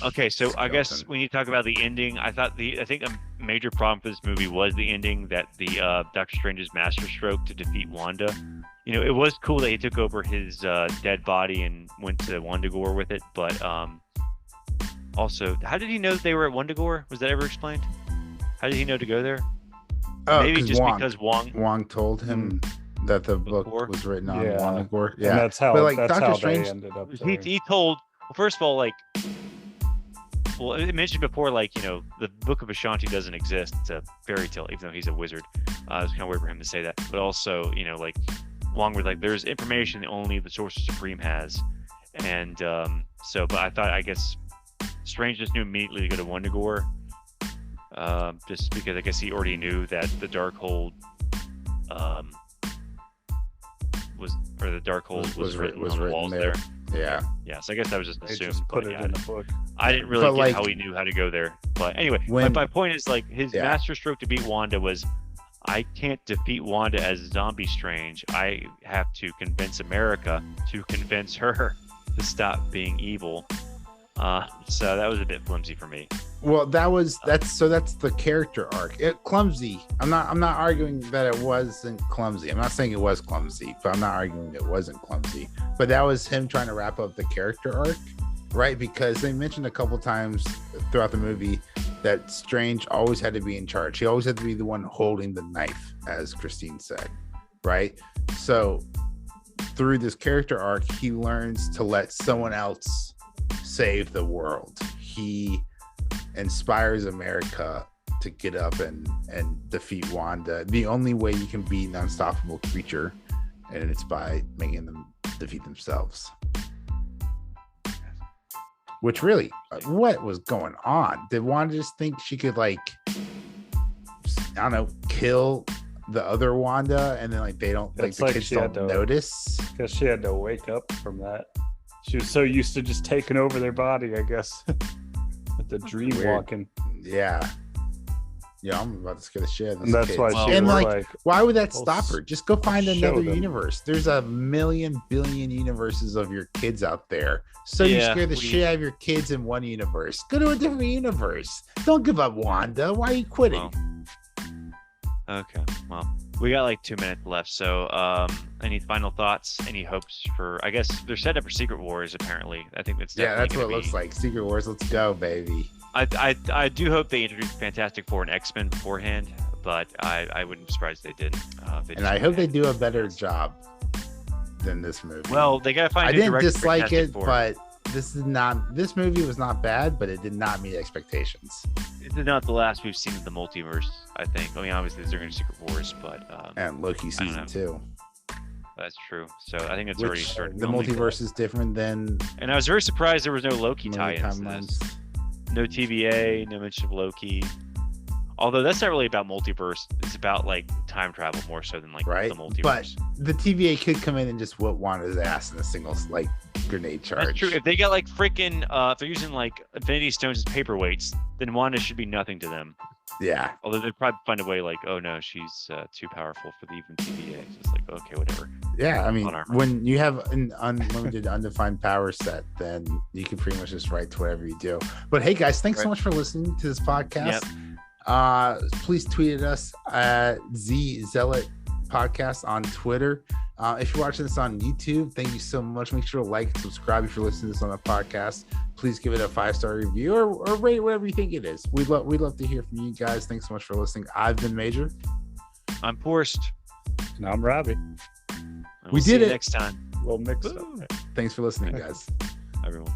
okay, so I guess Skeleton. we need to talk about the ending. I think a major problem for this movie was the ending, that the Doctor Strange's master stroke to defeat Wanda. You know, it was cool that he took over his dead body and went to Wondagore with it, but also, how did he know that they were at Wondagore? Was that ever explained? How did he know to go there? Oh, Maybe just Wong, because Wong. Wong told him that the book Before? was written on Yeah. Wondergore. And Yeah, that's how, But, like, that's Doctor how Strange- they ended up He, there. he told, well, first of all, like, well, it mentioned before, like, you know, the Book of Ashanti doesn't exist. It's a fairy tale, even though he's a wizard. It's kind of weird for him to say that. But also, you know, like, Wong was like, there's information that only the Sorcerer Supreme has. And but I guess Strange just knew immediately to go to Wondagore. Just because I guess he already knew that the Darkhold was written on the walls there. yeah. Yeah, so I guess that was just They assumed. just put but it yeah, in the book. I didn't really But, get like, how he knew how to go there. But anyway, when- my point is, like, his Yeah. master stroke to beat Wanda was, I can't defeat Wanda as Zombie Strange. I have to convince America to convince her to stop being evil. So that was a bit flimsy for me. Well, that's the character arc. Clumsy. I'm not arguing that it wasn't clumsy. I'm not saying it was clumsy, but I'm not arguing it wasn't clumsy. But that was him trying to wrap up the character arc, right? Because they mentioned a couple times throughout the movie that Strange always had to be in charge. He always had to be the one holding the knife, as Christine said, right? So through this character arc, he learns to let someone else save the world. He inspires America to get up and defeat Wanda. The only way you can beat an unstoppable creature, and it's by making them defeat themselves. Which really, what was going on? Did Wanda just think she could, like, I don't know, kill the other Wanda, and then like they don't, like, It's the like kids she don't had to- notice? Because she had to wake up from that. She was so used to just taking over their body, I guess. With the dream Weird. walking. Yeah, Yeah, I'm about to scare the shit out of And these that's kids. why Well, she and was like, like, why would that Well, stop her? Just go find show another them. universe. There's a million billion universes of your kids out there. So you Yeah, scare the shit out of your kids in one universe. Go to a different universe. Don't give up, Wanda. Why are you quitting? Well, okay. Well, we got like 2 minutes left. So, any final thoughts? Any hopes for? I guess they're set up for Secret Wars. Apparently, I think that's Yeah, that's what it gonna looks like. Secret Wars. Let's go, baby. I do hope they introduce Fantastic Four and X-Men beforehand, but I wouldn't be surprised if they didn't. And I hope they do a better job than this movie. Well, they gotta find. I a new didn't director for dislike Fantastic it, Four. but this movie was not bad, but it did not meet expectations. This is not the last we've seen of the multiverse. I think. I mean, obviously, they're going to Secret Wars, but And Loki I don't know. season 2. that's true. So I think it's already Which started. the filming. multiverse is different than And I was very surprised there was no Loki movie tie-ins. In this. timelines. No TVA, no mention of Loki. Although that's not really about multiverse. It's about like time travel more so than like Right? the multiverse. But the TVA could come in and just whoop Wanda's ass in a single like grenade charge. That's true. If they got like freaking, if they're using like Infinity Stones as paperweights, then Wanda should be nothing to them. Yeah. Although they'd probably find a way like, oh no, she's too powerful for the even TVA. So it's like, okay, whatever. Yeah, I mean, On armor. when you have an unlimited, undefined power set, then you can pretty much just write to whatever you do. But hey, guys, thanks so Right. much for listening to this podcast. Yep. Please tweet at us at Zealot Podcast on Twitter. If you're watching this on YouTube, thank you so much. Make sure to like and subscribe if you're listening to this on the podcast. Please give it a 5-star review or rate it whatever you think it is. We'd love to hear from you guys. Thanks so much for listening. I've been Major. I'm Forrest. and I'm Robbie. And We we'll see did you it. next time, A little mixed Woo. up. Thanks for listening, guys. everyone.